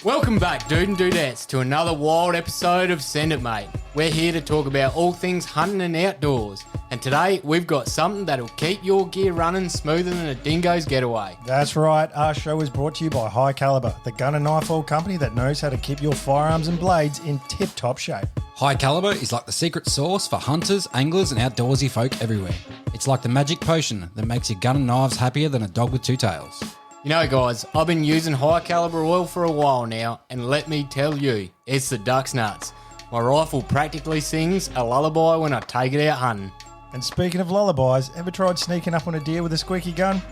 Welcome back, dude and dudettes, to another wild episode of Send It Mate. We're here to talk about all things hunting and outdoors. And today, we've got something that'll keep your gear running smoother than a dingo's getaway. That's right. Our show is brought to you by High Caliber, the gun and knife oil company that knows how to keep your firearms and blades in tip-top shape. High Caliber is like the secret sauce for hunters, anglers, and outdoorsy folk everywhere. It's like the magic potion that makes your gun and knives happier than a dog with two tails. You know, guys, I've been using High Caliber oil for a while now, and let me tell you, it's the duck's nuts. My rifle practically sings a lullaby when I take it out hunting. And speaking of lullabies, ever tried sneaking up on a deer with a squeaky gun?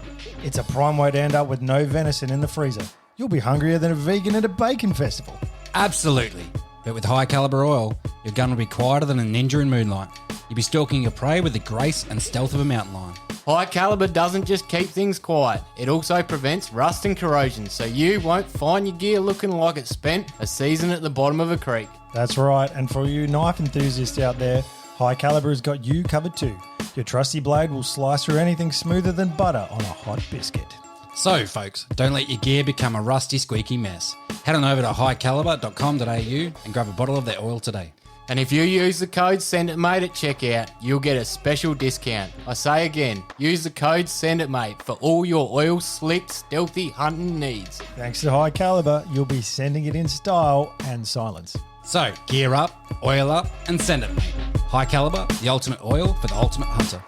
It's a prime way to end up with no venison in the freezer. You'll be hungrier than a vegan at a bacon festival. Absolutely. But with High Caliber oil, your gun will be quieter than a ninja in moonlight. You'll be stalking your prey with the grace and stealth of a mountain lion. High Caliber doesn't just keep things quiet, it also prevents rust and corrosion, so you won't find your gear looking like it spent a season at the bottom of a creek. That's right, and for you knife enthusiasts out there, High Caliber has got you covered too. Your trusty blade will slice through anything smoother than butter on a hot biscuit. So, folks, don't let your gear become a rusty, squeaky mess. Head on over to highcaliber.com.au and grab a bottle of their oil today. And if you use the code SENDITMATE at checkout, you'll get a special discount. I say again, use the code SENDITMATE for all your oil slick, stealthy hunting needs. Thanks to High Caliber, you'll be sending it in style and silence. So, gear up, oil up, and send it, mate. High Caliber, the ultimate oil for the ultimate hunter.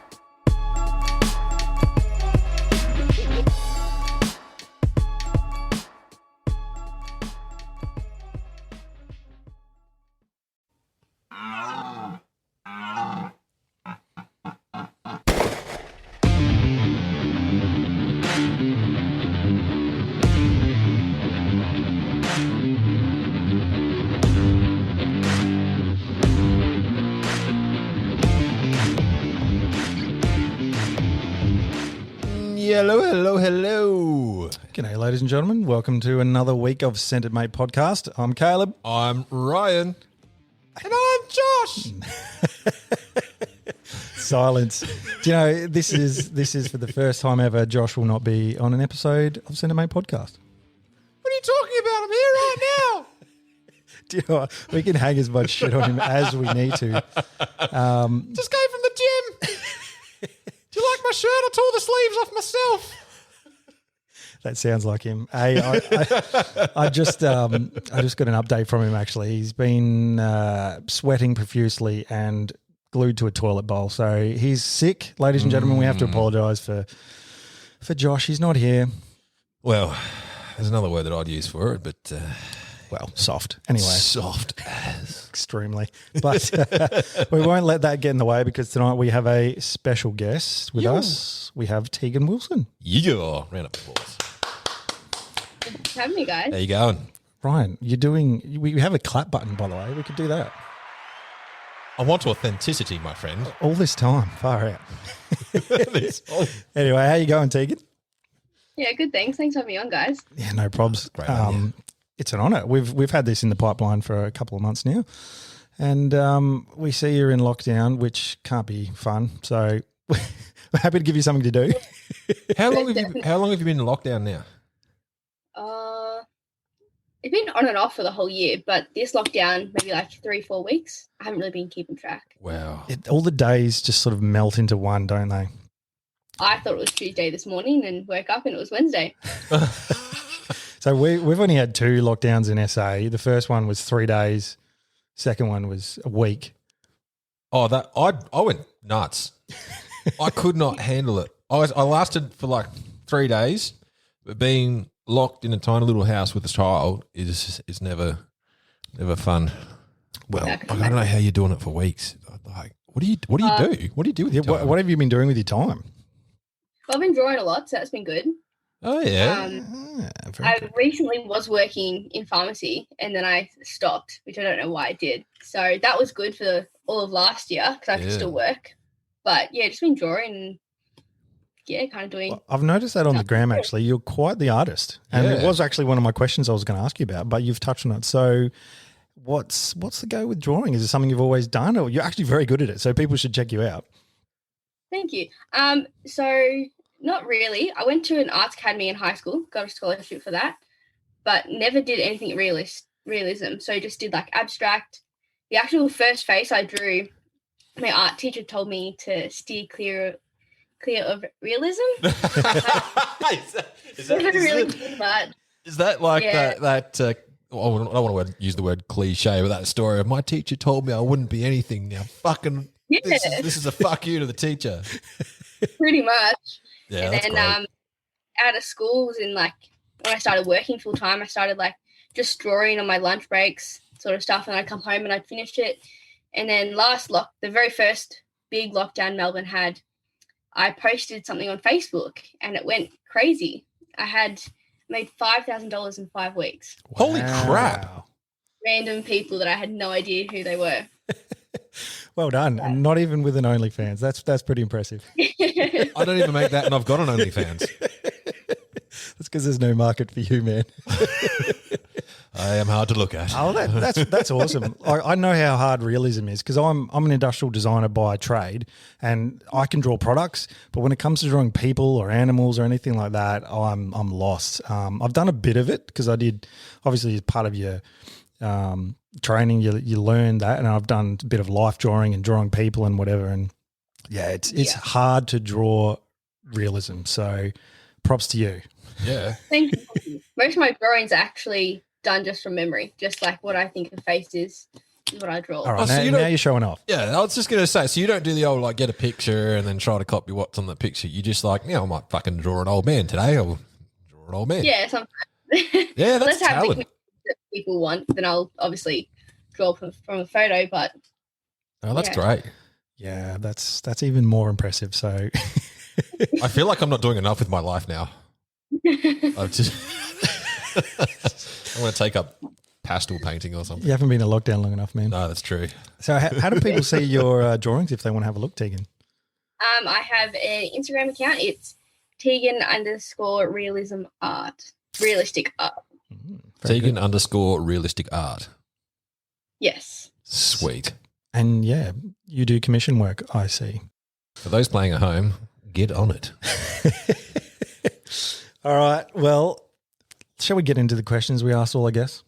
Hello. G'day, ladies and gentlemen. Welcome to another week of Send It Mate podcast. I'm Caleb. I'm Ryan. And I'm Josh. Silence. Do you know, this is for the first time ever, Josh will not be on an episode of Send It Mate podcast. What are you talking about? I'm here right now. Do you know what? We can hang as much shit on him as we need to. Just came from the gym. Do you like my shirt? I tore the sleeves off myself. That sounds like him. Hey, I just got an update from him. Actually, he's been sweating profusely and glued to a toilet bowl. So he's sick, ladies and gentlemen. We have to apologise for Josh. He's not here. Well, there's another word that I'd use for it, but Well, soft. Anyway, soft as. Extremely. But we won't let that get in the way because tonight we have a special guest with us. We have Tegan Wilson. Yeah, round of applause. Thanks for having me, guys. How you going? Ryan, we have a clap button, by the way. We could do that. I want authenticity, my friend. All this time. Far out. Anyway, how you going, Tegan? Yeah, good. Thanks for having me on, guys. Yeah, no probs. Great idea. It's an honour. We've had this in the pipeline for a couple of months now, and we see you're in lockdown, which can't be fun. So we're happy to give you something to do. How long have you been in lockdown now? It's been on and off for the whole year, but this lockdown, maybe like 3-4 weeks. I haven't really been keeping track. Wow. All the days just sort of melt into one, don't they? I thought it was Tuesday this morning and woke up and it was Wednesday. So we've only had 2 lockdowns in SA. The first one was 3 days. Second one was a week. Oh, I went nuts. I could not handle it. I lasted for like 3 days, but being locked in a tiny little house with a child is never fun. Well, I don't know how you're doing it for weeks. Like, what do you do? What do you do with your time? What have you been doing with your time? Well, I've been drawing a lot, so that's been good. Oh yeah. I recently was working in pharmacy and then I stopped, which I don't know why I did. So that was good for all of last year because I could still work. But yeah, just been drawing and kind of doing. Well, I've noticed that on the gram, actually. You're quite the artist. And it was actually one of my questions I was going to ask you about, but you've touched on it. So what's the go with drawing? Is it something you've always done, or you're actually very good at it? So people should check you out. Thank you. So not really. I went to an arts academy in high school, got a scholarship for that. but never did anything realism. So just did like abstract. The actual first face I drew, my art teacher told me to steer clear of realism. is that really good, but is that like Yeah. that? I don't want to use the word cliche, but that story of my teacher told me I wouldn't be anything. Now, fucking, Yeah. this is a fuck you to the teacher. pretty much. Yeah, And that's then great. out of school was in like when I started working full time, I started like just drawing on my lunch breaks, sort of stuff, and I'd come home and I'd finish it. And then the very first big lockdown Melbourne had, I posted something on Facebook and it went crazy. I had made $5,000 in 5 weeks. Holy crap! Wow. Random people that I had no idea who they were. Well done. And not even with an OnlyFans. That's pretty impressive. I don't even make that, and I've got an OnlyFans. That's because there's no market for you, man. I am hard to look at. Oh, that's awesome. I know how hard realism is because I'm an industrial designer by trade, and I can draw products. But when it comes to drawing people or animals or anything like that, I'm lost. I've done a bit of it because I did, obviously, as part of your training, you learn that, and I've done a bit of life drawing and drawing people and whatever. And yeah, it's hard to draw realism. So props to you. Yeah. Thank you. Most of my drawings are actually done just from memory, just like what I think a face is what I draw. All right, Oh, so now you're showing off. Yeah, I was just going to say, so you don't do the old, like, get a picture and then try to copy what's on the picture. You just like, I might fucking draw an old man today. I'll draw an old man. Yeah, sometimes. Yeah, that's Unless I have talent. things that people want, then I'll obviously draw from a photo, but Oh, that's Yeah. great. Yeah, that's even more impressive. So I feel like I'm not doing enough with my life now. I've just I want to take up pastel painting or something. you haven't been in lockdown long enough, man. No, that's true. So how do people see your drawings if they want to have a look, Tegan? I have an Instagram account. It's Tegan_realism art. Realistic art. Very Tegan good. _realistic art. Yes. Sweet. And yeah, you do commission work, I see. For those playing at home, get on it. All right. Well, shall we get into the questions we asked all, I guess?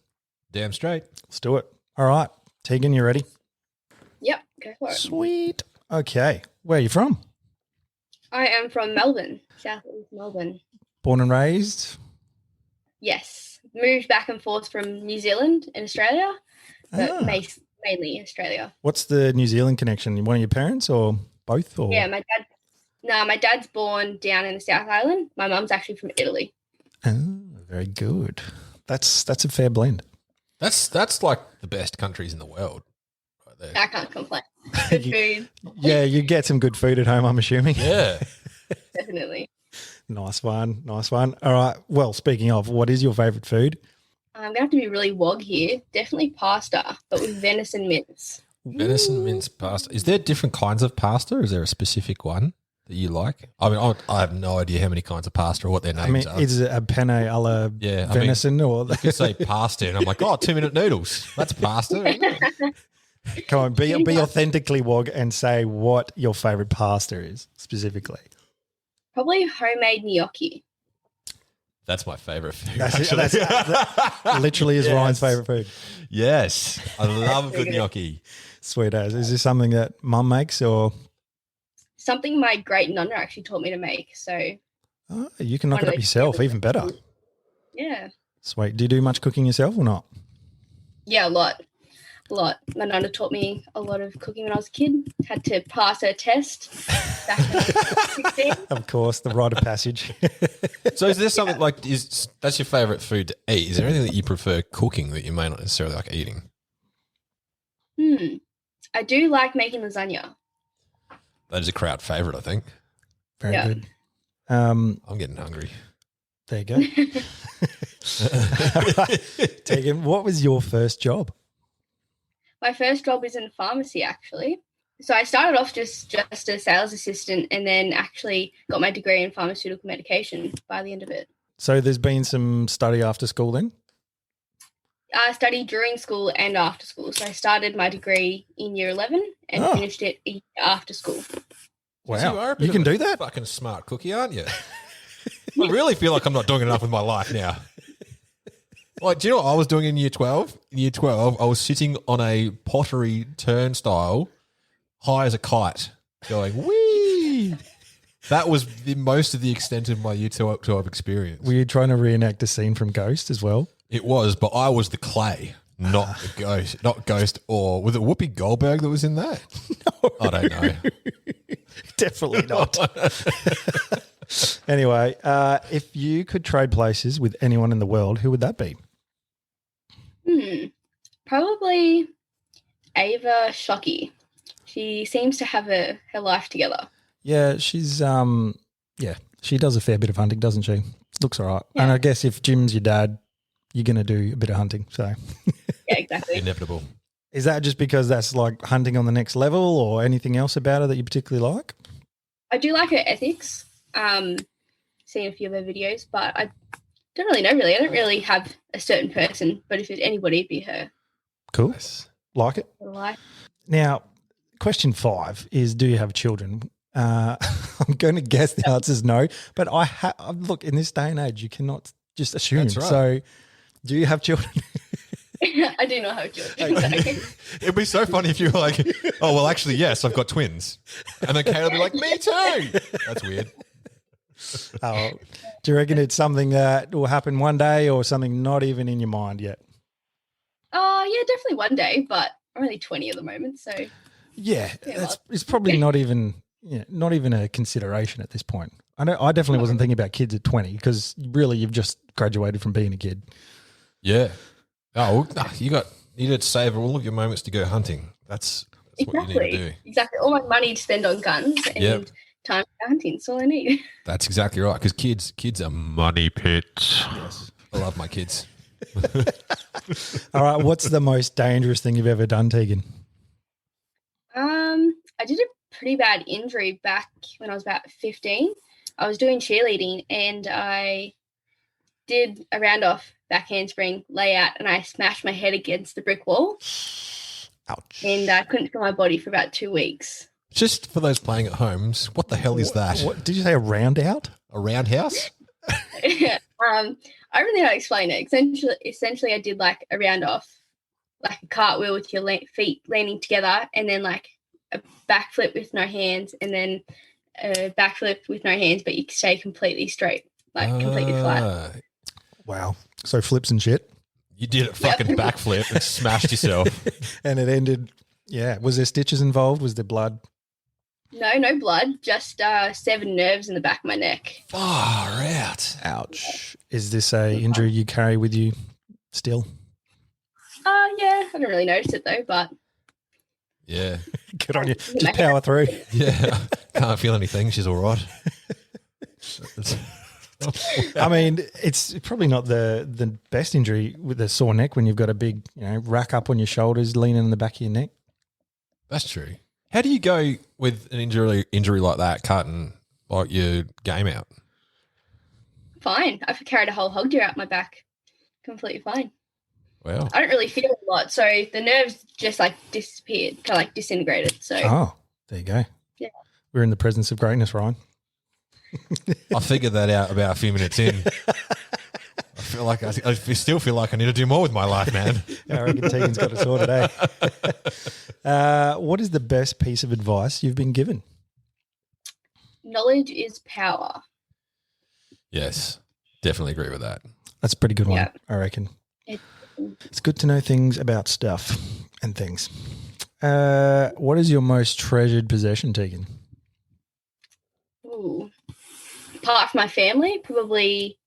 Damn straight. Let's do it. All right. Tegan, you ready? Yep. Go for it. Sweet. Okay. Where are you from? I am from Melbourne, southeast Melbourne. Born and raised? Yes. Moved back and forth from New Zealand and Australia, but Ah. mainly Australia. What's the New Zealand connection? One of your parents or both? Or? Yeah, my dad's born down in the South Island. My mum's actually from Italy. Oh, very good. That's a fair blend. That's like the best countries in the world. Right there. I can't complain. Good food, Yeah, you get some good food at home, I'm assuming. Yeah. definitely. Nice one. Nice one. All right. Well, speaking of, what is your favourite food? I'm going to have to be really wog here. Definitely pasta, but with venison mince. Venison mince pasta. Is there different kinds of pasta? Is there a specific one that you like? I mean, I have no idea how many kinds of pasta or what their names I mean, are. is it a penne alla Yeah, I mean, venison or you could say pasta, and I'm like, 2-minute noodles. That's pasta. Isn't it? come on, be authentically wog and say what your favourite pasta is specifically. Probably homemade gnocchi. That's my favourite food. That's it. actually. That literally is Yes. Ryan's favourite food. Yes, I love good gnocchi. Sweet as. Is this something that mum makes or Something my great nonna actually taught me to make. So you can knock One it of up those yourself, favorite even better. yeah. Sweet. Do you do much cooking yourself or not? Yeah, a lot. My nonna taught me a lot of cooking when I was a kid. Had to pass her test back when I was 16. Of course, the rite of passage. So is there something like, that's your favourite food to eat? Is there anything that you prefer cooking that you may not necessarily like eating? I do like making lasagna. That is a crowd favourite, I think. Very Yeah. good. I'm getting hungry. There you go. Tegan, what was your first job? My first job was in pharmacy, actually. So I started off just a sales assistant and then actually got my degree in pharmaceutical medication by the end of it. So there's been some study after school then? I studied during school and after school. So I started my degree in year 11 and Oh. finished it a year after school. Wow. So you are a bit You can of a do that? Fucking smart cookie, aren't you? I really feel like I'm not doing enough with my life now. Like, do you know what I was doing in year 12? In year 12, I was sitting on a pottery turnstile, high as a kite, going, wee. That was the most of the extent of my year 12 experience. Were you trying to reenact a scene from Ghost as well? It was, but I was the clay, not the ghost. Not Ghost, or was it Whoopi Goldberg that was in that? No. I don't know. Definitely not. Anyway, if you could trade places with anyone in the world, who would that be? Probably Ava Shockey. She seems to have her life together. Yeah, she's she does a fair bit of hunting, doesn't she? Looks all right. Yeah. And I guess if Jim's your dad, you're going to do a bit of hunting. So Yeah, exactly. Inevitable. is that just because that's like hunting on the next level, or anything else about her that you particularly like? I do like her ethics. Seen a few of her videos, but I don't really know. Really, I don't really have a certain person, but if it's anybody, it'd be her. Cool. Like it. Like, Now, question 5 is, do you have children? I'm going to guess the answer is no, but look, in this day and age, you cannot just assume. That's right. So do you have children? I do not have children. So. It'd be so funny if you were like, oh, well, actually, yes, I've got twins. And then Kate will be like, me too. That's weird. Oh, do you reckon it's something that will happen one day, or something not even in your mind yet? Oh, yeah, definitely one day, but I'm only 20 at the moment, so Yeah, well. it's probably not even a consideration at this point. I definitely wasn't thinking about kids at 20, because really you've just graduated from being a kid. Yeah. Oh, well, you need to save all of your moments to go hunting. That's what you need to do. Exactly. All my money to spend on guns and Yep. time for hunting. That's all I need. That's exactly right. Because kids are money pits. Yes. I love my kids. All right, what's the most dangerous thing you've ever done, Tegan? I did a pretty bad injury back when I was about 15. I was doing cheerleading and I did a round off back handspring layout and I smashed my head against the brick wall. Ouch. And I couldn't feel my body for about 2 weeks. Just for those playing at homes, what the hell is that? What did you say? A round out? A roundhouse? I don't really know how to explain it. Essentially, I did like a round off, like a cartwheel with your feet landing together, and then like a backflip with no hands, and then a backflip with no hands, but you stay completely straight, like completely flat. Wow. So flips and shit. You did a fucking backflip and smashed yourself. And it ended, yeah. Was there stitches involved? Was there blood? No blood, just 7 nerves in the back of my neck. Far out. Ouch. Is this a injury you carry with you still? Yeah, I don't really notice it though, but Yeah. Good on you. Just power through. Yeah. Can't feel anything. She's all right. I mean, it's probably not the best injury with a sore neck when you've got a big, rack up on your shoulders, leaning in the back of your neck. That's true. How do you go with an injury like that, cutting like your game out? fine. I've carried a whole hog deer out my back. Completely fine. Wow. I don't really feel a lot. So the nerves just like disappeared, kind of like disintegrated. So Oh, there you go. Yeah. We're in the presence of greatness, Ryan. I figured that out about a few minutes in. I feel like I still feel like I need to do more with my life, man. I reckon Tegan's got it sorted, What is the best piece of advice you've been given? knowledge is power. Yes, definitely agree with that. That's a pretty good one, Yeah. I reckon. It- It's good to know things about stuff and things. What is your most treasured possession, Tegan? Ooh. Apart from my family, probably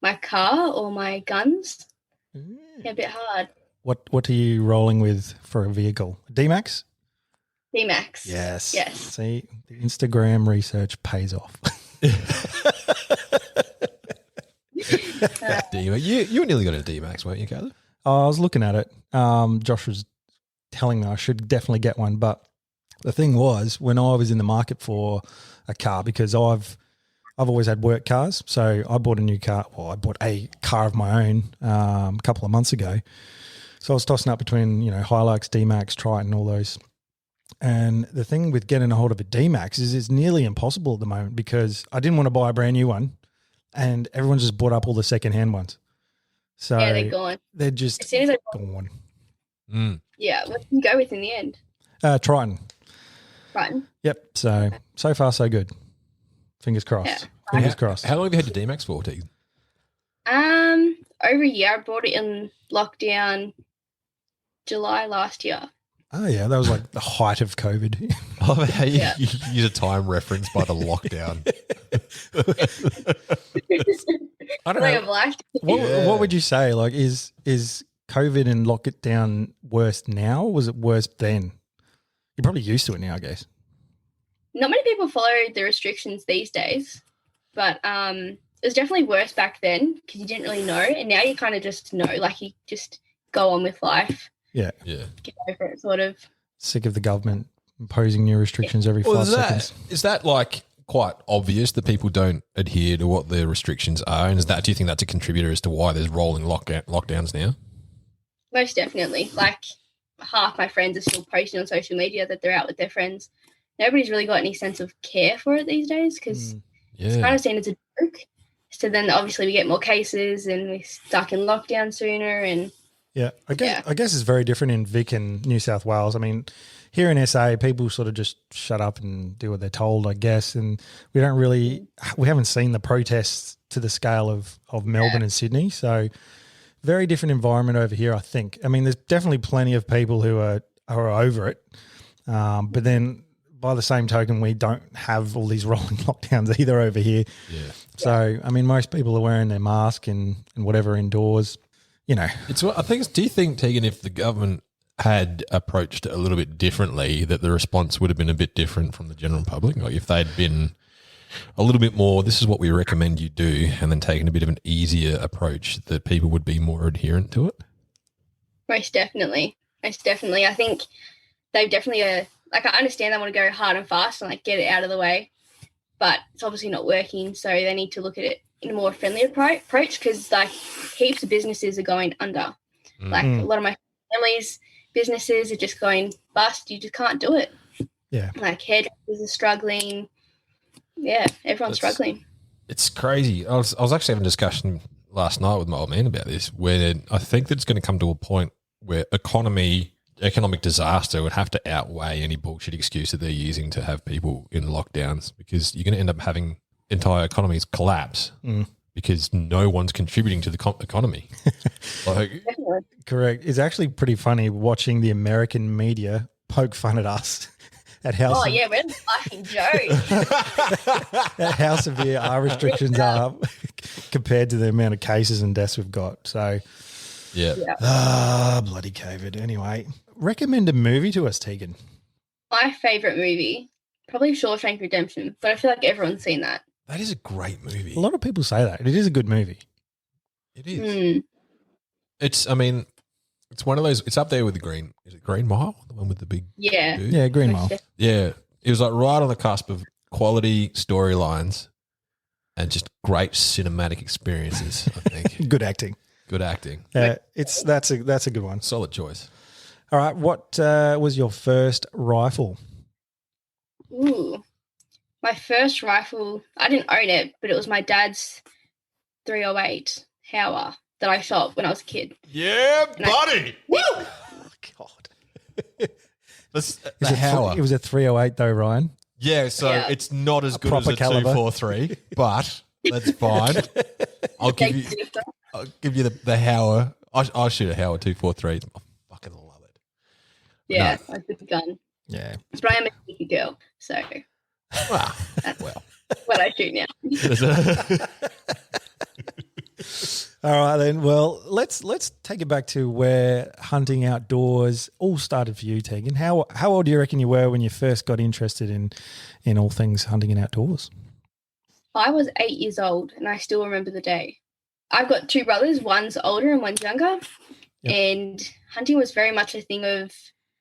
my car or my guns. Yeah, a bit hard. What are you rolling with for a vehicle? D-Max? D-Max. Yes. Yes. See, the Instagram research pays off. You nearly got a D-Max, weren't you, Caleb? I was looking at it. Josh was telling me I should definitely get one. But the thing was, when I was in the market for a car, because I've always had work cars, so I bought a new car. Well, I bought a car of my own a couple of months ago. So I was tossing up between, Hilux, D-Max, Triton, all those. And the thing with getting a hold of a D-Max is it's nearly impossible at the moment because I didn't want to buy a brand new one and everyone's just bought up all the secondhand ones. So Yeah, they're gone. They're just As soon as gone. yeah, what did you go with in the end? Triton. Right. Yep. So far so good. Fingers crossed. Yeah. Fingers crossed. How long have you had your DMAX for, Tegan? Over a year. I bought it in lockdown July last year. Oh yeah, that was like the height of COVID. I love how you, Yeah. you use a time reference by the lockdown. I don't Like know. I've liked it. What would you say? Like, is COVID and lockdown worse now? Or was it worse then? You're probably used to it now, I guess. Not many people follow the restrictions these days, but it was definitely worse back then because you didn't really know, and now you kind of just know, like you just go on with life, Yeah. get over it, sort of. Sick of the government imposing new restrictions every 5 Well, seconds. is that like quite obvious that people don't adhere to what the restrictions are? And do you think that's a contributor as to why there's rolling lockdowns now? Most definitely. Like half my friends are still posting on social media that they're out with their friends. Nobody's really got any sense of care for it these days because it's kind of seen as a joke. So then obviously we get more cases and we're stuck in lockdown sooner. And Yeah, I guess it's very different in Vic and New South Wales. I mean, here in SA, people sort of just shut up and do what they're told, I guess, and we haven't seen the protests to the scale of Melbourne and Sydney. So very different environment over here, I think. I mean, there's definitely plenty of people who are over it, but then by the same token, we don't have all these rolling lockdowns either over here. Yeah. So, I mean, most people are wearing their mask and whatever indoors. You know, Do you think, Tegan, if the government had approached it a little bit differently, that the response would have been a bit different from the general public? Like if they'd been a little bit more, this is what we recommend you do, and then taken a bit of an easier approach, that people would be more adherent to it? most definitely. I think they've definitely, like I understand they want to go hard and fast and like get it out of the way, but it's obviously not working. So they need to look at it in a more friendly approach because like heaps of businesses are going under. Like a lot of my family's businesses are just going bust. You just can't do it. yeah. Like hairdressers are struggling. Yeah, everyone's struggling. It's crazy. I was actually having a discussion last night with my old man about this, where I think that it's going to come to a point where economic disaster would have to outweigh any bullshit excuse that they're using to have people in lockdowns, because you're going to end up having entire economies collapse because no one's contributing to the economy. Like, Correct. It's actually pretty funny watching the American media poke fun at us at how Oh yeah, we're laughing joke. at how severe our restrictions are compared to the amount of cases and deaths we've got. So, bloody COVID. Anyway, recommend a movie to us, Tegan. My favourite movie, probably Shawshank Redemption, but I feel like everyone's seen that. that is a great movie. A lot of people say that. It is a good movie. It is. It's one of those. It's up there with the Green. Is it Green Mile? The one with the big. Yeah. dude? Yeah, Green Mile. Yeah. It was like right on the cusp of quality storylines and just great cinematic experiences. I think Good acting. good acting. That's a good one. Solid choice. All right, what was your first rifle? Ooh. My first rifle, I didn't own it, but it was my dad's 308 Hauer that I shot when I was a kid. Yeah, buddy. Oh, God. The Hauer. It was a 308 though, Ryan. Yeah, so Yeah. it's not as good as proper a caliber. 243, but that's fine. I'll give you the Hauer. I'll shoot a Hauer 243. I fucking love it. Yeah, I took the gun. Yeah. But I am a sneaky girl, so Wow. that's Well. what I shoot now. All right then. Well, let's take it back to where hunting outdoors all started for you, Tegan. How old do you reckon you were when you first got interested in all things hunting and outdoors? I was 8 years old and I still remember the day. I've got two brothers, one's older and one's younger. Yep. And hunting was very much a thing of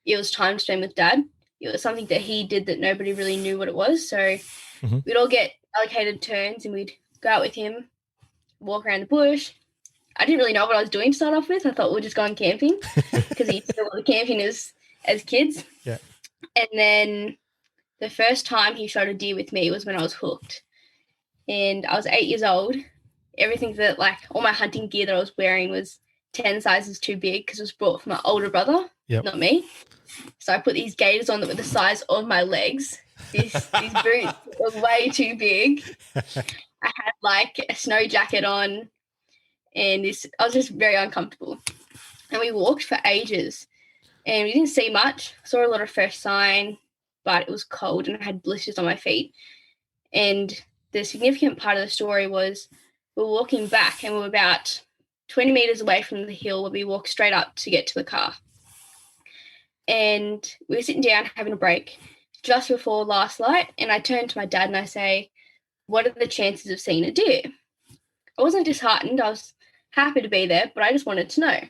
it was time to spend with Dad. It was something that he did that nobody really knew what it was. So we'd all get allocated turns and we'd go out with him, walk around the bush. I didn't really know what I was doing to start off with. I thought we were just going camping because he did a lot of camping as kids. Yeah. And then the first time he shot a deer with me was when I was hooked. And I was 8 years old everything that, like, all my hunting gear that I was wearing was 10 sizes too big because it was brought from my older brother, not me. So I put these gaiters on that were the size of my legs. These boots were way too big. I had like a snow jacket on, and I was just very uncomfortable. And we walked for ages, and we didn't see much. Saw a lot of fresh sign, but it was cold, and I had blisters on my feet. And the significant part of the story was we were walking back, and we were about 20 meters away from the hill where we walked straight up to get to the car. And we were sitting down having a break just before last light, and I turned to my dad and I say, what are the chances of seeing a deer? I wasn't disheartened. I was happy to be there, but I just wanted to know.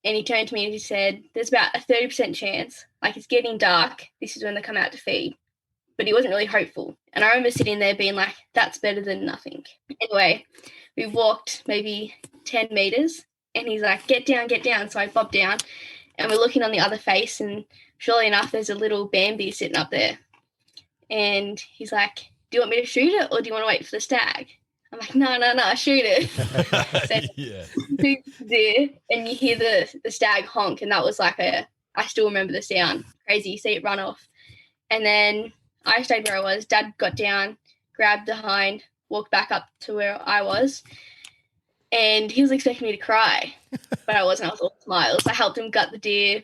And he turned to me and he said, there's about a 30% chance, like it's getting dark, this is when they come out to feed. But he wasn't really hopeful. And I remember sitting there being like, that's better than nothing. Anyway, we walked maybe 10 meters and he's like, get down, get down. So I bobbed down and we're looking on the other face, and surely enough, there's a little Bambi sitting up there. And he's like, do you want me to shoot it or do you want to wait for the stag? I'm like, no, shoot it. So deer, and you hear the stag honk, and that was like I still remember the sound. Crazy, you see it run off. And then I stayed where I was. Dad got down, grabbed the hind, walked back up to where I was, and he was expecting me to cry, but I wasn't. I was all smiles. I helped him gut the deer,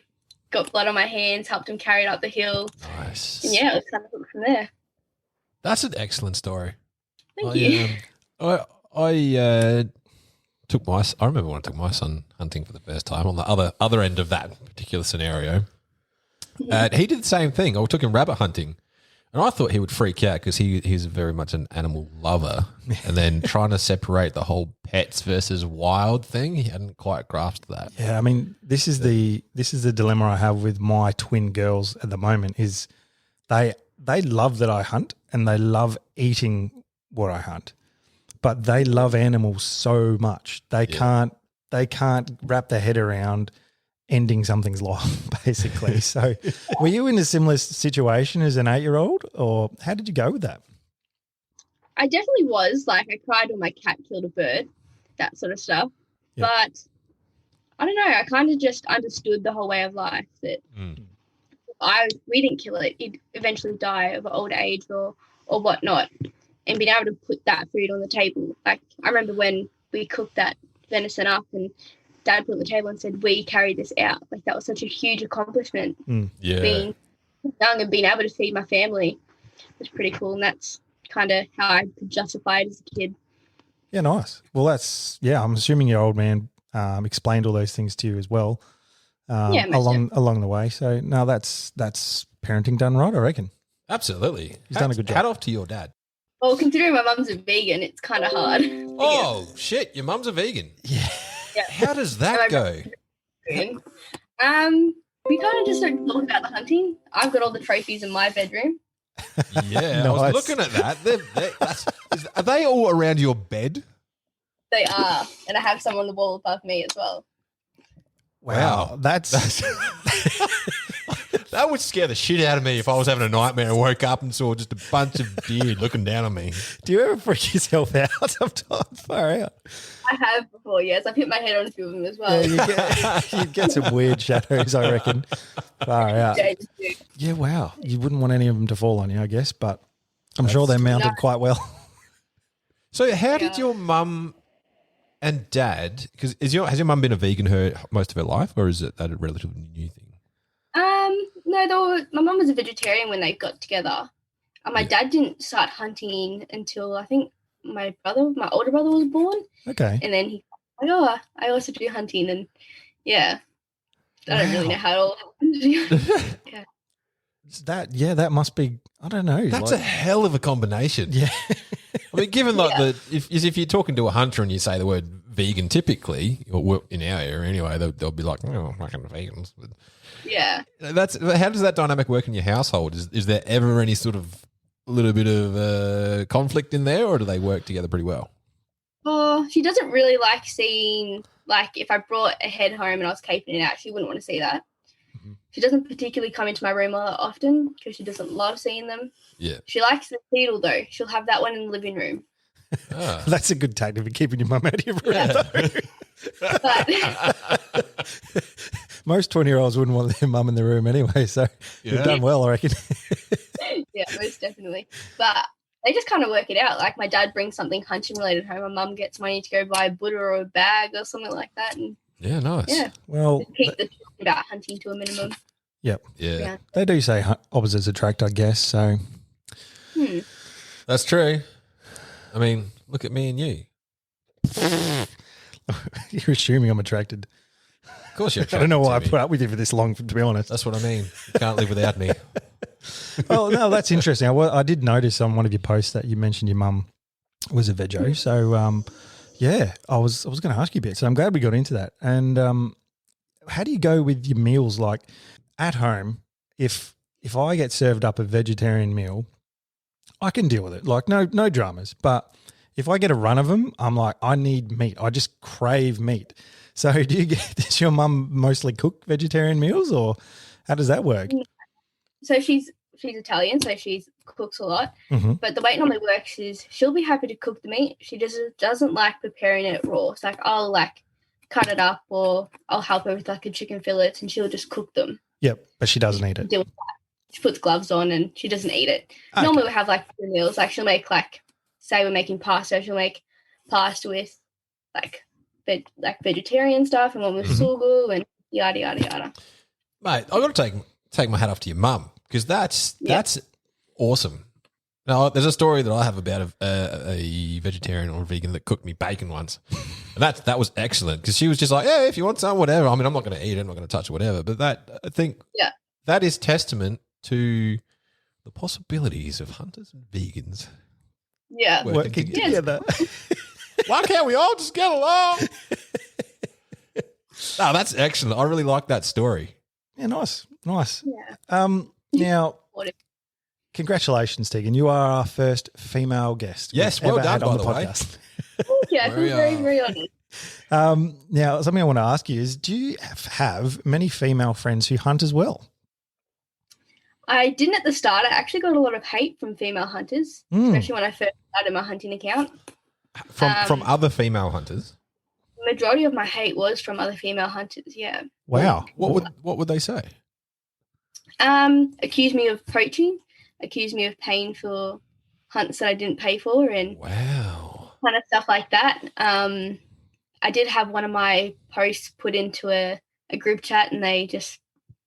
got blood on my hands, helped him carry it up the hill. Nice. And yeah, it was kind of from there. That's an excellent story. Thank you. I remember when I took my son hunting for the first time on the other end of that particular scenario. He did the same thing. I took him rabbit hunting, and I thought he would freak out because he's very much an animal lover. And then trying to separate the whole pets versus wild thing, he hadn't quite grasped that. Yeah, I mean, this is the dilemma I have with my twin girls at the moment. Is they love that I hunt and they love eating what I hunt, but they love animals so much they can't wrap their head around ending something's life, basically. So were you in a similar situation as an 8-year-old, or how did you go with that? I definitely was. Like, I cried when my cat killed a bird, that sort of stuff. Yeah. But I don't know, I kind of just understood the whole way of life that we didn't kill it. It'd eventually die of old age or whatnot. And being able to put that food on the table. Like, I remember when we cooked that venison up and Dad put it on the table and said, we carried this out. Like, that was such a huge accomplishment. Yeah. Being young and being able to feed my family was pretty cool. And that's kind of how I could justify it as a kid. Yeah, nice. Well, I'm assuming your old man explained all those things to you as well along the way. So, no, that's parenting done right, I reckon. Absolutely. He's done a good job. Hat off to your dad. Well, considering my mum's a vegan, it's kind of hard. Oh, shit. Your mum's a vegan. Yeah. How does that go? We kind of just don't talk about the hunting. I've got all the trophies in my bedroom. Yeah, I was looking at that. Are they all around your bed? They are. And I have some on the wall above me as well. Wow. That's that would scare the shit out of me if I was having a nightmare and woke up and saw just a bunch of deer looking down on me. Do you ever freak yourself out sometimes? Far out. I have before, yes. I've hit my head on a few of them as well. Yeah, you get some weird shadows, I reckon. Far out. Yeah, wow. You wouldn't want any of them to fall on you, I guess, but I'm sure they're mounted quite well. So how did your mum and dad, because has your mum been a vegan most of her life, or is it that a relatively new thing? No, my mum was a vegetarian when they got together. And my dad didn't start hunting until I think my older brother was born. Okay. And then he was like, I also do hunting. And yeah, I don't really know how it all happened. That must be, I don't know. That's a hell of a combination. Yeah. I mean, given if you're talking to a hunter and you say the word vegan, typically, or in our area anyway, they'll be like, oh, fucking vegans. But yeah. How does that dynamic work in your household? Is there ever any sort of little bit of conflict in there, or do they work together pretty well? Oh, she doesn't really like seeing, like, if I brought a head home and I was keeping it out, she wouldn't want to see that. Mm-hmm. She doesn't particularly come into my room all that often because she doesn't love seeing them. Yeah. She likes the beetle, though. She'll have that one in the living room. Ah. That's a good tactic for keeping your mum out of your room. But Most 20-year-olds wouldn't want their mum in the room anyway, so you've done well, I reckon. yeah, most definitely. But they just kind of work it out. Like my dad brings something hunting related home, my mum gets money to go buy a Buddha or a bag or something like that, and Yeah, nice. yeah, Well, just keep the talk about hunting to a minimum. yep. Yeah. They do say opposites attract, I guess, so. That's true. I mean, look at me and you. You're assuming I'm attracted. Of course you're I don't know why I attracted to put me. up with you for this long, to be honest. That's what I mean. You can't live without me. Well, no, that's interesting. I did notice on one of your posts that you mentioned your mum was a veggie. So, yeah, I was going to ask you a bit. So I'm glad we got into that. And how do you go with your meals? Like at home, if I get served up a vegetarian meal, I can deal with it. Like no dramas. But if I get a run of them, I'm like, I need meat. I just crave meat. So does your mum mostly cook vegetarian meals, or how does that work? So she's Italian, so she cooks a lot. Mm-hmm. But the way it normally works is she'll be happy to cook the meat. She just doesn't like preparing it raw. So like I'll like cut it up, or I'll help her with like a chicken fillet, and she'll just cook them. Yep, but she doesn't eat it. Deal with that. She puts gloves on and she doesn't eat it. Okay. Normally we have like 2 meals. Like she'll make like, say we're making pasta, she'll make pasta with like vegetarian stuff, and one with sugu and yada yada yada. Mate, I've got to take my hat off to your mum, because that's awesome. Now, there's a story that I have about a vegetarian or a vegan that cooked me bacon once. And that was excellent, because she was just like, yeah, if you want some, whatever. I mean, I'm not going to eat it. I'm not going to touch it, whatever. But I think that is testament to the possibilities of hunters and vegans. Yeah. Working together. Why can't we all just get along? No, that's excellent. I really like that story. Yeah, nice. Yeah. Now, congratulations, Tegan. You are our first female guest. Yes, we've well ever done, had on by the way. Yeah, I feel very, very honored. Now, something I want to ask you is, do you have many female friends who hunt as well? I didn't at the start. I actually got a lot of hate from female hunters, especially when I first started my hunting account. From other female hunters? The majority of my hate was from other female hunters, yeah. Wow. What would they say? Accused me of poaching, accused me of paying for hunts that I didn't pay for, and Wow. kind of stuff like that. I did have one of my posts put into a group chat, and they just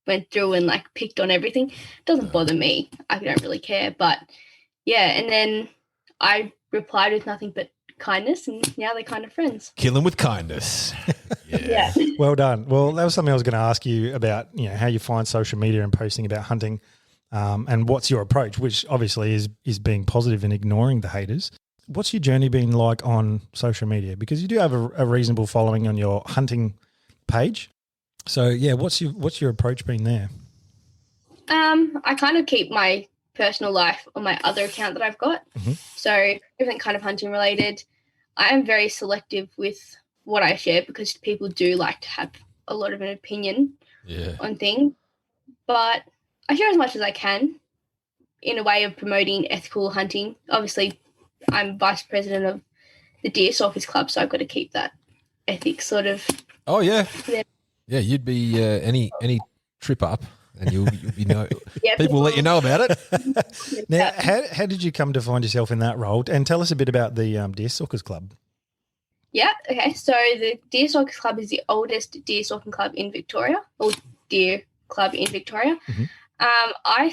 went through and like picked on everything. It doesn't bother me. I don't really care. But yeah, and then I replied with nothing but kindness, and now they're kind of friends. Kill them with kindness. Yeah. Well done. Well, that was something I was going to ask you about, how you find social media and posting about hunting, and what's your approach, which obviously is being positive and ignoring the haters. What's your journey been like on social media? Because you do have a reasonable following on your hunting page. So yeah, what's your approach been there? I kind of keep my personal life on my other account that I've got. So everything kind of hunting related. I am very selective with what I share, because people do like to have a lot of an opinion on things. But I share as much as I can in a way of promoting ethical hunting. Obviously, I'm vice president of the Deer Stalkers Club, so I've got to keep that ethics sort of. Oh yeah. Yeah. Yeah, you'd be any trip up, and you'll be Yeah, people will let you know about it. Now, how did you come to find yourself in that role? And tell us a bit about the Deer Stalkers Club. Yeah, okay. So the Deer Stalkers Club is the oldest deer stalking club in Victoria, or deer club in Victoria. I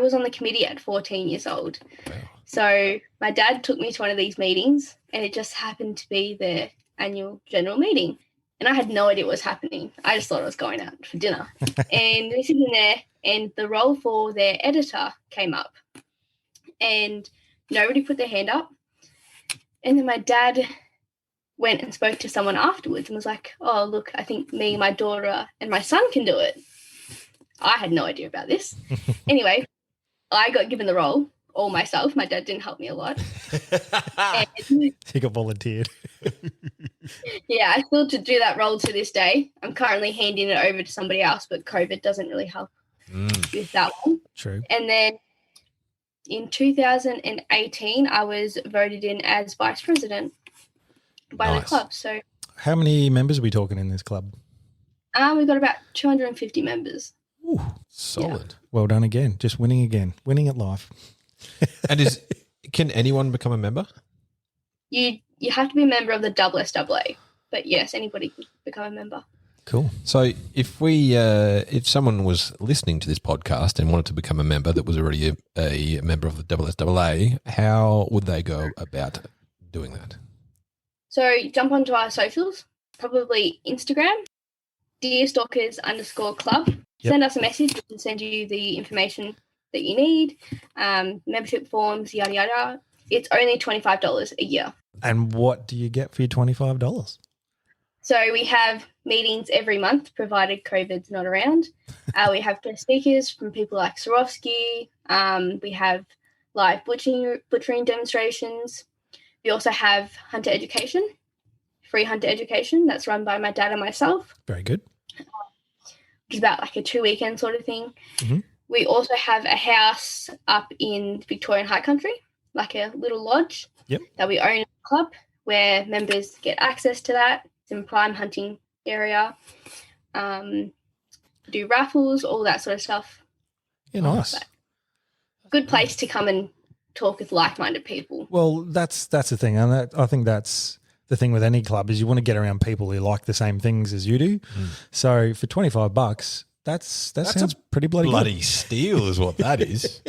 was on the committee at 14 years old. Wow. So my dad took me to one of these meetings, and it just happened to be their annual general meeting. And I had no idea what was happening. I just thought I was going out for dinner. And we were sitting there, and the role for their editor came up, and nobody put their hand up. And then my dad went and spoke to someone afterwards and was like, oh, look, I think me, my daughter, and my son can do it. I had no idea about this. Anyway, I got given the role all myself. My dad didn't help me a lot. And He got volunteered. yeah, I still do that role to this day. I'm currently handing it over to somebody else, but COVID doesn't really help with that one. True. And then in 2018, I was voted in as vice president by the Nice. club. So How many members are we talking in this club? we've got about 250 members. Ooh, Solid. well done again. Just winning again. Winning at life. And can anyone become a member? You have to be a member of the SSAA, but yes, anybody can become a member. Cool. So if someone was listening to this podcast and wanted to become a member that was already a member of the SSAA, how would they go about doing that? So jump onto our socials, probably Instagram, deerstalkers_club. Yep. Send us a message. We can send you the information that you need, membership forms, yada, yada. It's only $25 a year. And what do you get for your $25? So we have meetings every month, provided COVID's not around. We have guest speakers from people like Swarovski. We have live butchering demonstrations. We also have hunter education, free hunter education that's run by my dad and myself. Very good. Which is about like a 2-weekend sort of thing. Mhm. We also have a house up in Victorian High Country, like a little lodge that we own in the club, where members get access to that. It's in prime hunting area. Do raffles, all that sort of stuff. Yeah, nice. Good place to come and talk with like-minded people. Well, that's the thing, and I think that's the thing with any club is you want to get around people who like the same things as you do. So for $25, that sounds pretty Bloody good. steal is what that is.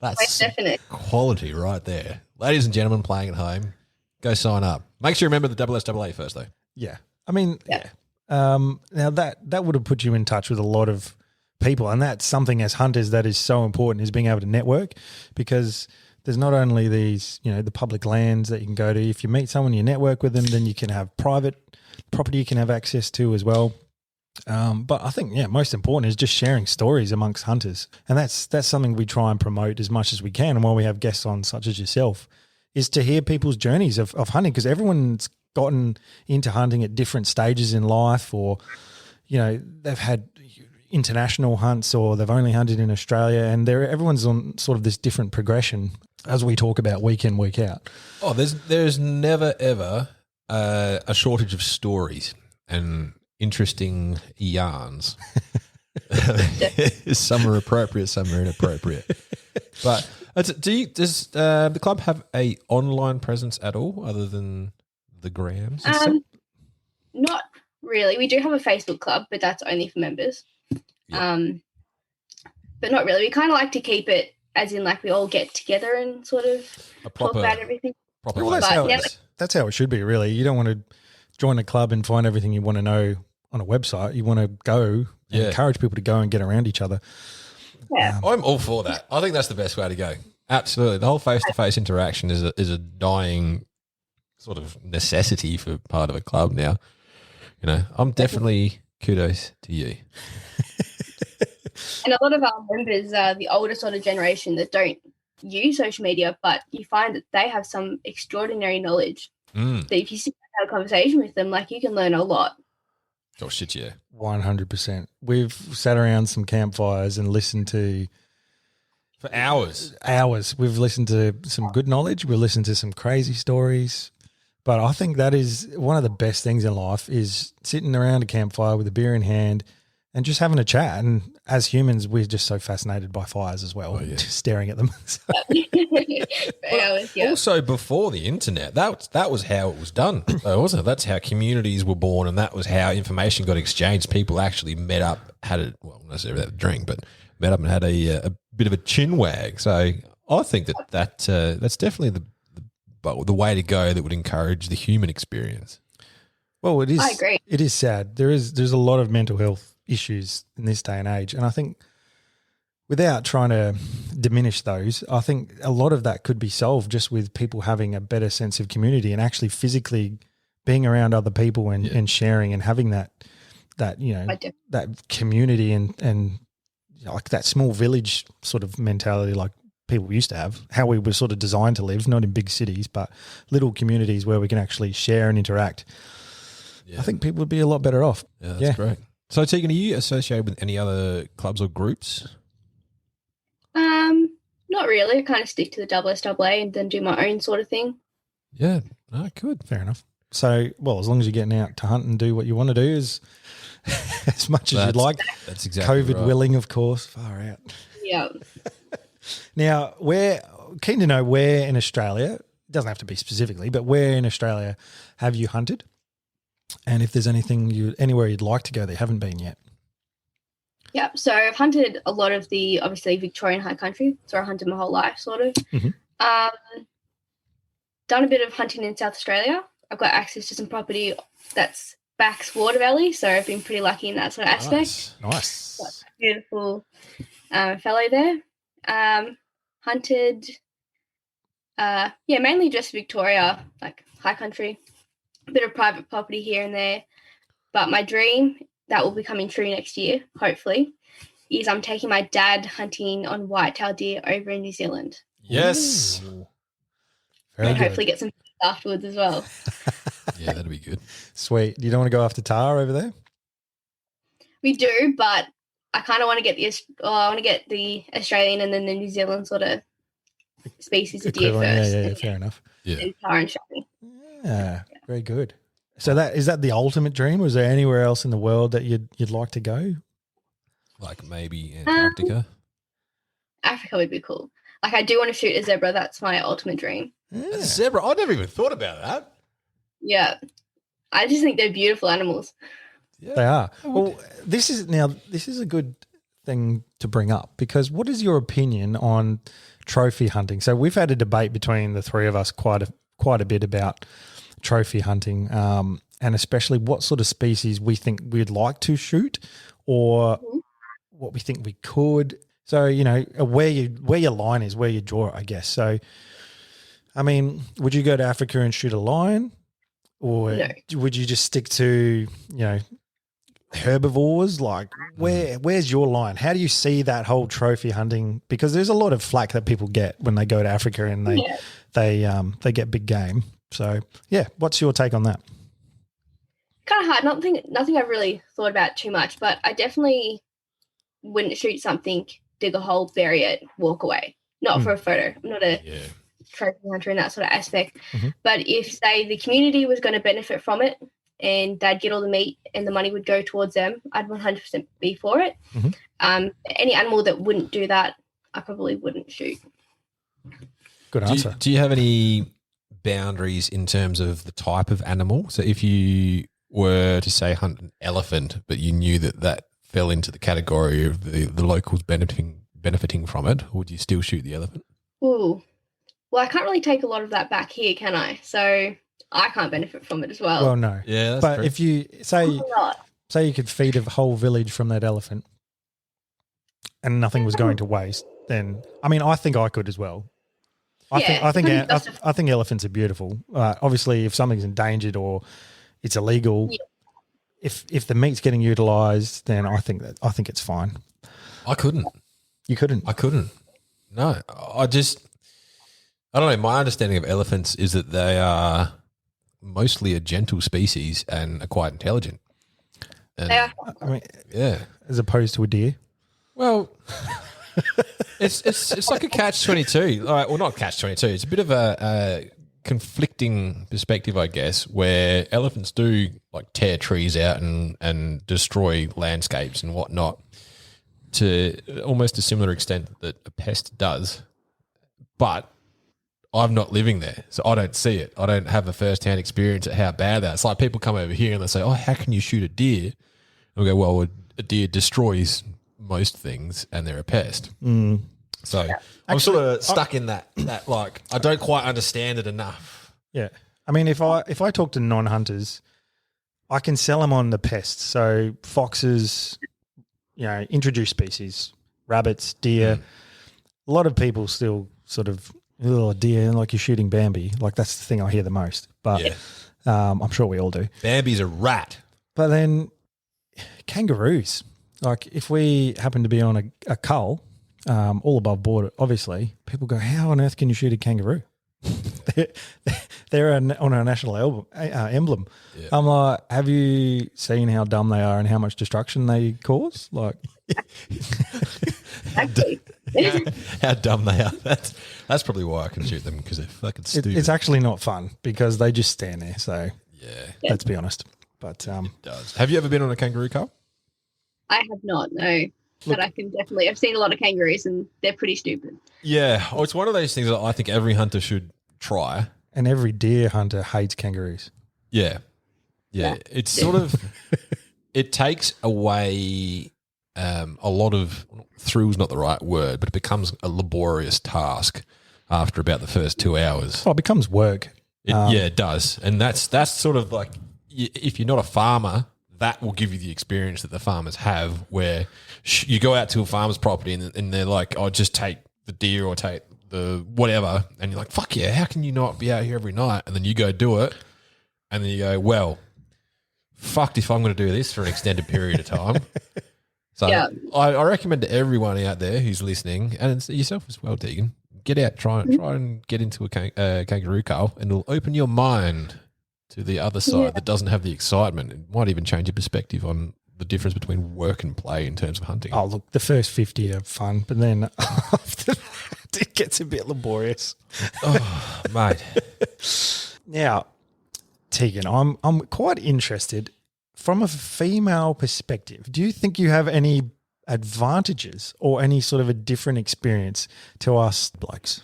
Most That's definite. quality right there. Ladies and gentlemen playing at home, go sign up. Make sure you remember the SSAA first, though. Yeah, I mean, Yeah. now that would have put you in touch with a lot of people, and that's something as hunters that is so important, is being able to network, because there's not only these, the public lands that you can go to. If you meet someone, you network with them, then you can have private property you can have access to as well. But I think, most important is just sharing stories amongst hunters. And that's something we try and promote as much as we can. And while we have guests on such as yourself, is to hear people's journeys of hunting, because everyone's gotten into hunting at different stages in life, or, they've had international hunts, or they've only hunted in Australia, and everyone's on sort of this different progression as we talk about week in, week out. Oh, there's never, ever a shortage of stories and interesting yarns. Some are appropriate, some are inappropriate. But does the club have a online presence at all, other than the grams? Not really. We do have a Facebook club, but that's only for members. But not really. We kind of like to keep it as in like we all get together and sort of talk about everything. Proper Well, place. that's how it should be, really. You don't want to join a club and find everything you want to know on a website. You want to go and encourage people to go and get around each other. Yeah. I'm all for that. I think that's the best way to go. Absolutely. The whole face-to-face interaction is a dying sort of necessity for part of a club now. I'm definitely kudos to you. And a lot of our members are the older sort of generation that don't use social media, but you find that they have some extraordinary knowledge. That if you sit and have a conversation with them, like, you can learn a lot. Oh, shit, yeah. 100%. We've sat around some campfires and listened to For hours. We've listened to some good knowledge. We've listened to some crazy stories. But I think that is one of the best things in life, is sitting around a campfire with a beer in hand and just having a chat. And as humans, we're just so fascinated by fires as well, just staring at them. Also, before the internet, that was how it was done, though, wasn't it? That's how communities were born, and that was how information got exchanged. People actually met up, not necessarily had a drink, but met up and had a bit of a chin wag. So I think that's definitely the way to go that would encourage the human experience. Well, it is. I agree. It is sad. There's a lot of mental health issues in this day and age, and I think, without trying to diminish those, I think a lot of that could be solved just with people having a better sense of community and actually physically being around other people and sharing and having that community and like that small village sort of mentality, like people used to have, how we were sort of designed to live, not in big cities, but little communities where we can actually share and interact. Yeah. I think people would be a lot better off. Yeah, that's great. So, Tegan, are you associated with any other clubs or groups? Not really. I kind of stick to the SSAA and then do my own sort of thing. Yeah, no, good. Fair enough. So, well, as long as you're getting out to hunt and do what you want to do as much as you'd like. That's exactly COVID right. willing, of course. Far out. Yeah. Now, keen to know where in Australia, it doesn't have to be specifically, but where in Australia have you hunted? And if there's anywhere you'd like to go that you haven't been yet. Yeah, so I've hunted a lot of the, obviously, Victorian high country. So I hunted my whole life, sort of. Done a bit of hunting in South Australia. I've got access to some property that's backs Water Valley, so I've been pretty lucky in that sort of aspect. Nice. Got a beautiful fellow there. Hunted, mainly just Victoria, like high country. A bit of private property here and there. But my dream, that will be coming true next year, hopefully, is I'm taking my dad hunting on white-tailed deer over in New Zealand. Yes. Very And good. hopefully get some afterwards as well. Yeah, that'd be good. Sweet. You don't want to go after tar over there? We do, but I kind of want to get the Australian and then the New Zealand sort of species of deer Equivalent, first. Yeah, fair enough. Yeah. And tar and shiny. Yeah, very good. So is that the ultimate dream? Or is there anywhere else in the world that you'd like to go? Like maybe Antarctica. Africa would be cool. Like I do want to shoot a zebra. That's my ultimate dream. Yeah. A zebra. I never even thought about that. Yeah. I just think they're beautiful animals. Yeah. They are. Well, this is a good thing to bring up because what is your opinion on trophy hunting? So we've had a debate between the three of us quite a bit about trophy hunting, and especially what sort of species we think we'd like to shoot or what we think we could. So, where your line is, where you draw it, I guess. So, I mean, would you go to Africa and shoot a lion or No. would you just stick to, herbivores? Like where's your line? How do you see that whole trophy hunting? Because there's a lot of flack that people get when they go to Africa and they get big game. So yeah, what's your take on that? Kind of hard. Nothing I've really thought about too much, but I definitely wouldn't shoot something, dig a hole, bury it, walk away. Not for a photo. I'm not a trophy hunter in that sort of aspect. But if, say, the community was going to benefit from it and they'd get all the meat and the money would go towards them, I'd 100% be for it. Any animal that wouldn't do that, I probably wouldn't shoot. Good answer. Do you have any boundaries in terms of the type of animal? So if you were to say hunt an elephant, but you knew that fell into the category of the locals benefiting from it, would you still shoot the elephant? Ooh. Well, I can't really take a lot of that back here, can I? So I can't benefit from it as well. Well, no. Yeah, that's But true. if you say you could feed a whole village from that elephant and nothing was going to waste, then I mean, I think I could as well. I think elephants are beautiful. Obviously, if something's endangered or it's illegal, if the meat's getting utilised, then I think it's fine. I couldn't. You couldn't. I couldn't. No, I don't know. My understanding of elephants is that they are mostly a gentle species and are quite intelligent. And, They are. I mean, yeah. as opposed to a deer. Well, it's like a catch-22. Well, not catch-22. It's a bit of a conflicting perspective, I guess, where elephants do like tear trees out and destroy landscapes and whatnot to almost a similar extent that a pest does. But I'm not living there, so I don't see it. I don't have a first-hand experience at how bad that is. It's like people come over here and they say, oh, how can you shoot a deer? And we go, well, a deer destroys most things and they're a pest. So I'm sort of stuck in that like I don't quite understand it enough. Yeah. I mean, if I talk to non-hunters, I can sell them on the pests. So foxes, introduced species, rabbits, deer. A lot of people still sort of, oh, deer, like you're shooting Bambi. Like that's the thing I hear the most. But I'm sure we all do. Bambi's a rat. But then kangaroos. Like if we happen to be on a cull, all above board, obviously, people go, how on earth can you shoot a kangaroo? they're on our national emblem. Yeah. I'm like, have you seen how dumb they are and how much destruction they cause? Like, Exactly. How dumb they are. That's probably why I can shoot them, because they're fucking stupid. It's actually not fun because they just stand there. So yeah, let's be honest. But it does. Have you ever been on a kangaroo, Carl? I have not, no. But I can definitely, I've seen a lot of kangaroos and they're pretty stupid. Yeah. Oh, it's one of those things that I think every hunter should try. and every deer hunter hates kangaroos. Yeah. It's sort of it takes away a lot of thrill is not the right word, but it becomes a laborious task after about the first 2 hours. Oh, it becomes work. It does, and that's sort of like if you're not a farmer, that will give you the experience that the farmers have, where you go out to a farmer's property and they're like, "Oh, just take the deer or take the whatever," and you're like, "Fuck yeah! How can you not be out here every night?" And then you go do it, and then you go, "Well, fucked if I'm going to do this for an extended period of time." So I recommend to everyone out there who's listening, and it's yourself as well, Tegan, get out, try and get into a kangaroo, Carl, and it'll open your mind to the other side that doesn't have the excitement. It might even change your perspective on the difference between work and play in terms of hunting. Oh, look, the first 50 are fun, but then after that, it gets a bit laborious. Oh, mate. Now, Tegan, I'm quite interested from a female perspective. Do you think you have any advantages or any sort of a different experience to us blokes?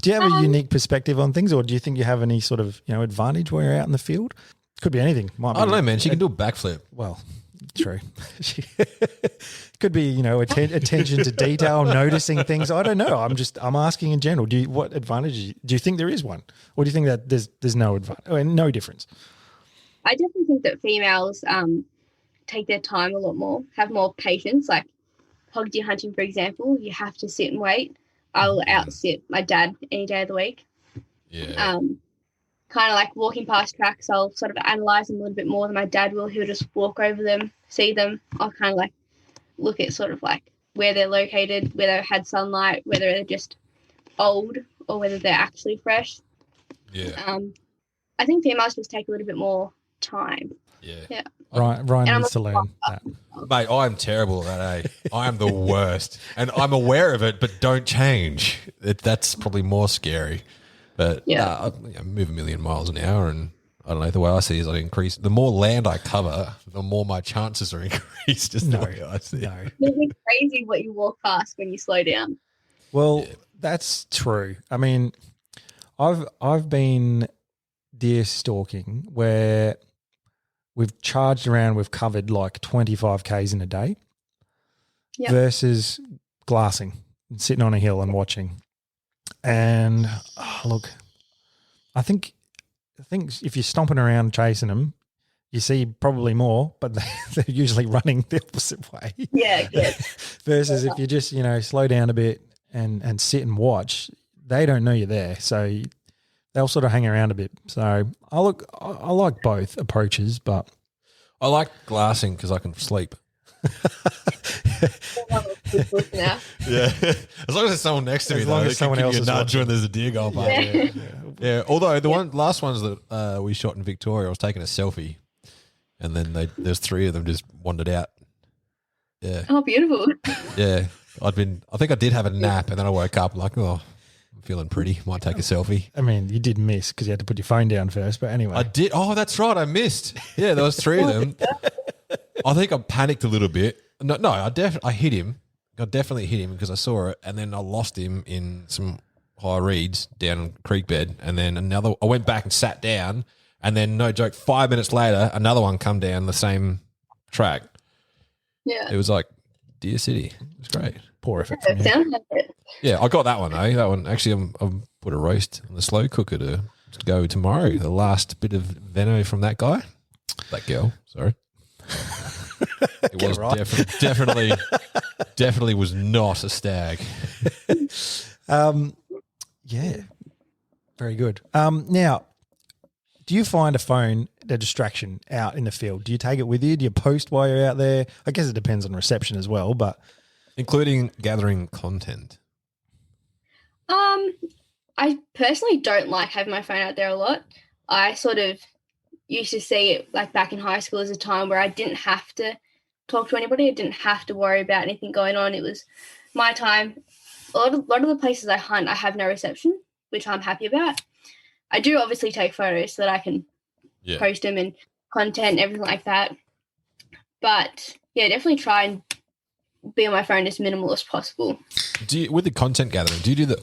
Do you have a unique perspective on things, or do you think you have any sort of advantage when you're out in the field? Could be anything. Might be, I don't know, man. She can do a backflip. Well, true. Could be attention to detail, noticing things. I don't know. I'm asking in general. What advantage do you think there is one, or do you think that there's no advantage or no difference? I definitely think that females take their time a lot more, have more patience. Like hog deer hunting, for example, you have to sit and wait. I'll outsit my dad any day of the week. Yeah. Kind of like walking past tracks, I'll sort of analyze them a little bit more than my dad will. He'll just walk over them, see them. I'll kind of like look at sort of like where they're located, whether they had sunlight, whether they're just old or whether they're actually fresh. Yeah. I think females just take a little bit more time. Yeah. Ryan needs to learn that. Mate, I'm terrible at that, I am the worst. And I'm aware of it, but don't change. That's probably more scary. But I move a million miles an hour, and I don't know, the way I see it is I increase. The more land I cover, the more my chances are increased, just the way I see it. It's crazy what you walk past when you slow down. Well, that's true. I mean, I've been deer stalking where we've charged around, we've covered like 25 Ks in a day versus glassing and sitting on a hill and watching. And look, I think if you're stomping around chasing them, you see probably more, but they're usually running the opposite way. Yeah, good. Versus if you just, slow down a bit and sit and watch, they don't know you're there. So they'll sort of hang around a bit. So I like both approaches, but I like glassing because I can sleep. Yeah. As long as there's someone next to me, as long as someone else is nudge when there's a deer going by. Yeah. Although the last ones that we shot in Victoria, I was taking a selfie, and then there's three of them just wandered out. Yeah. Oh, beautiful. Yeah. I think I did have a nap, and then I woke up like, oh, I'm feeling pretty. Might take a selfie. I mean, you did miss because you had to put your phone down first, but anyway. I did. Oh, that's right. I missed. Yeah, there was three of them. I think I panicked a little bit. No, I hit him. I definitely hit him because I saw it, and then I lost him in some high reeds down creek bed, and then I went back and sat down, and then no joke, 5 minutes later, another one come down the same track. Yeah. It was like Deer City. It was great. Poor effort It from you. sounds like it. Yeah, I got that one though. That one actually, I'm put a roast on the slow cooker to go tomorrow. The last bit of Veno from that guy, that girl. Sorry. It was right. definitely was not a stag. Yeah, very good. Now, do you find a phone a distraction out in the field? Do you take it with you? Do you post while you're out there? I guess it depends on reception as well, but Including gathering content. I personally don't like having my phone out there a lot. I sort of used to see it like back in high school as a time where I didn't have to talk to anybody. I didn't have to worry about anything going on. It was my time. A lot of the places I hunt, I have no reception, which I'm happy about. I do obviously take photos so that I can post them and content and everything like that. But yeah, definitely try and be on my phone as minimal as possible. With the content gathering, do you do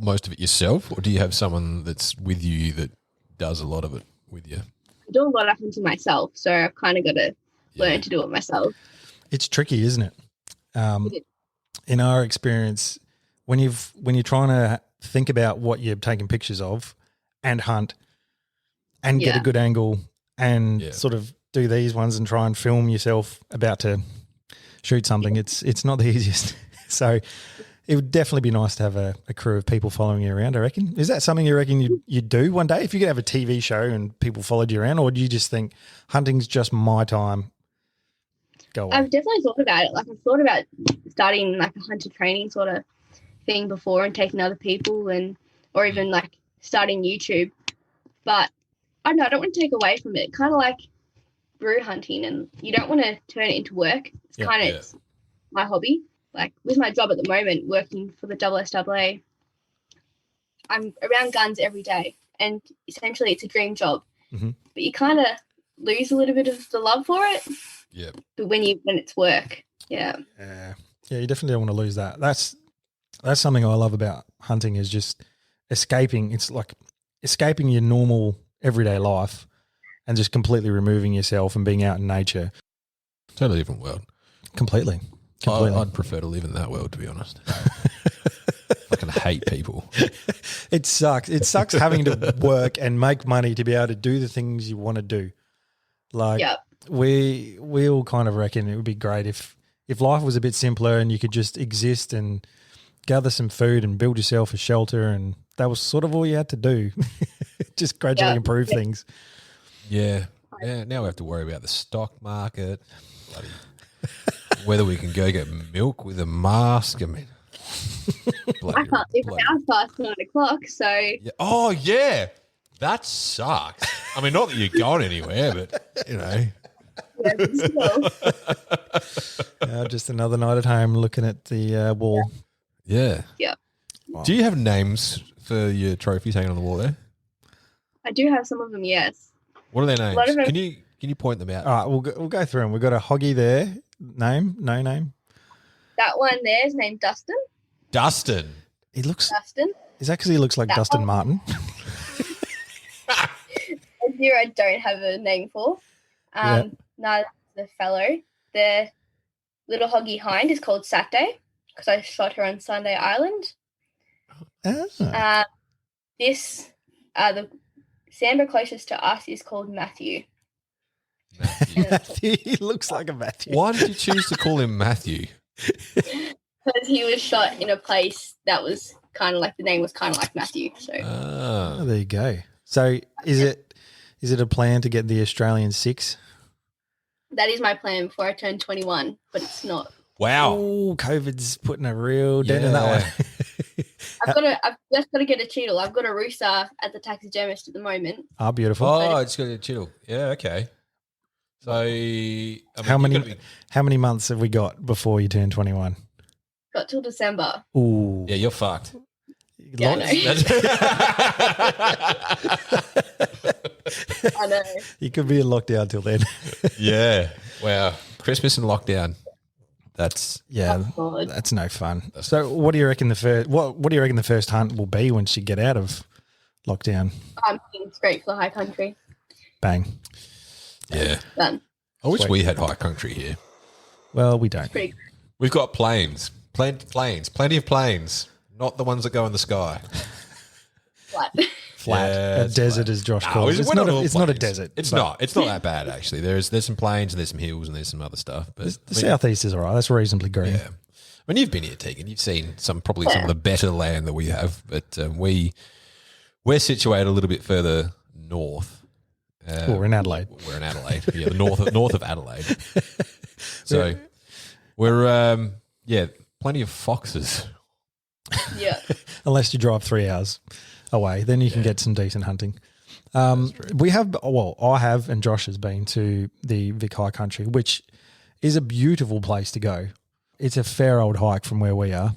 most of it yourself, or do you have someone that's with you that does a lot of it with you? I do a lot of hunting myself, so I've kind of got to learn to do it myself. It's tricky, isn't it? In our experience, when you're trying to think about what you're taking pictures of and hunt and get a good angle and sort of do these ones and try and film yourself about to shoot something, it's not the easiest. So it would definitely be nice to have a crew of people following you around, I reckon. Is that something you reckon you'd do one day if you could have a TV show and people followed you around, or do you just think hunting's just my time? Go away. I've definitely thought about it. Like, I've thought about starting like a hunter training sort of thing before and taking other people or even like starting YouTube. But I don't know, I don't want to take away from it. Kind of like brew hunting, and you don't want to turn it into work. It's kind of my hobby. Like with my job at the moment, working for the SSAA, I'm around guns every day, and essentially it's a dream job. Mm-hmm. But you kind of lose a little bit of the love for it. Yeah. But when it's work, yeah, you definitely don't want to lose that. That's something I love about hunting, is just escaping. It's like escaping your normal everyday life and just completely removing yourself and being out in nature. Totally different world. Completely. I'd prefer to live in that world, to be honest. I fucking hate people. It sucks. It sucks having to work and make money to be able to do the things you want to do. Like we all kind of reckon it would be great if life was a bit simpler and you could just exist and gather some food and build yourself a shelter, and that was sort of all you had to do. Just gradually improve things. Yeah. Now we have to worry about the stock market, bloody whether we can go get milk with a mask. I mean, I can't leave the house past 9 o'clock, so. Yeah. Oh, yeah. That sucks. I mean, not that you're going anywhere, but, you know. Yeah, but still. Just another night at home looking at the wall. Yeah. Yeah. Wow. Do you have names for your trophies hanging on the wall there? I do have some of them, yes. What are their names? A lot of them- Can you point them out? All right, we'll go through them. We've got a hoggy there. Name? No name? That one there is named Dustin. Dustin. He looks. Dustin. Is that because he looks like That Dustin one? Martin? A deer I don't have a name for. No, that's the fellow. The little hoggy hind is called Saturday because I shot her on Sunday Island. Ah. The Samba closest to us is called Matthew. Matthew. He looks like a Matthew. Why did you choose to call him Matthew? Because he was shot in a place that was kind of like, the name was kind of like Matthew. So Oh, there you go. So is it a plan to get the Australian 6? that is my plan before I turn 21, but it's not. Wow. Oh, COVID's putting a real dent in that one. I've just got to get a cheetle. I've got a rooster at the taxidermist at the moment. Ah, beautiful. Oh, it's got a chittle. Yeah, okay. So, I mean, How many months have we got before you turn 21? Got till December. Ooh. Yeah, you're fucked. Yeah, I know. You could be in lockdown till then. Yeah. Wow. Christmas and lockdown. That's Oh, God. that's no fun. So what do you reckon what do you reckon the first hunt will be once you get out of lockdown? I'm heading straight for the high country. Bang. yeah. Done. I wish we had high country here. Well, we don't. Pretty We've got planes, plenty of planes, not the ones that go in the sky. flat. Flat. Yeah, a desert, as Josh calls it. we're not all It's not a plains. desert. It's but not. It's not that bad actually. There's some plains and there's some hills and there's some other stuff. But The southeast is all right. That's reasonably green. yeah. I mean, you've been here, Tegan. You've seen probably some of the better land that we have, but we're situated a little bit further north. Well, we're in Adelaide. We're in Adelaide. Yeah, the north of Adelaide. So we're plenty of foxes. Yeah. Unless you drive 3 hours away, then you can get some decent hunting. I have, and Josh has been to the Vic High Country, which is a beautiful place to go. It's a fair old hike from where we are.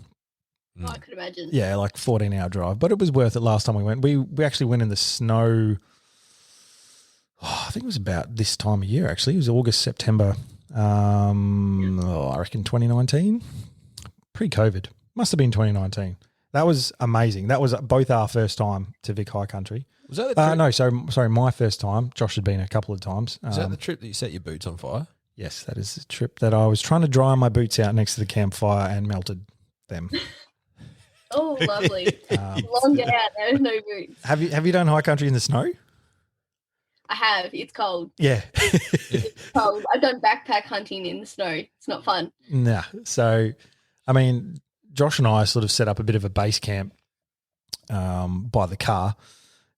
Oh, I could imagine. Yeah, like 14-hour drive, but it was worth it last time we went. We actually went in the snow. I think it was about this time of year, actually. It was August, September, I reckon 2019, pre-COVID. Must have been 2019. That was amazing. That was both our first time to Vic High Country. Was that the trip? No, sorry, my first time. Josh had been a couple of times. Was that the trip that you set your boots on fire? Yes, that is the trip that I was trying to dry my boots out next to the campfire and melted them. Oh, lovely. Long day out there with no boots. Have you done high country in the snow? I have. It's cold. Yeah. It's cold. I've done backpack hunting in the snow. It's not fun. Nah. So, I mean, Josh and I sort of set up a bit of a base camp by the car,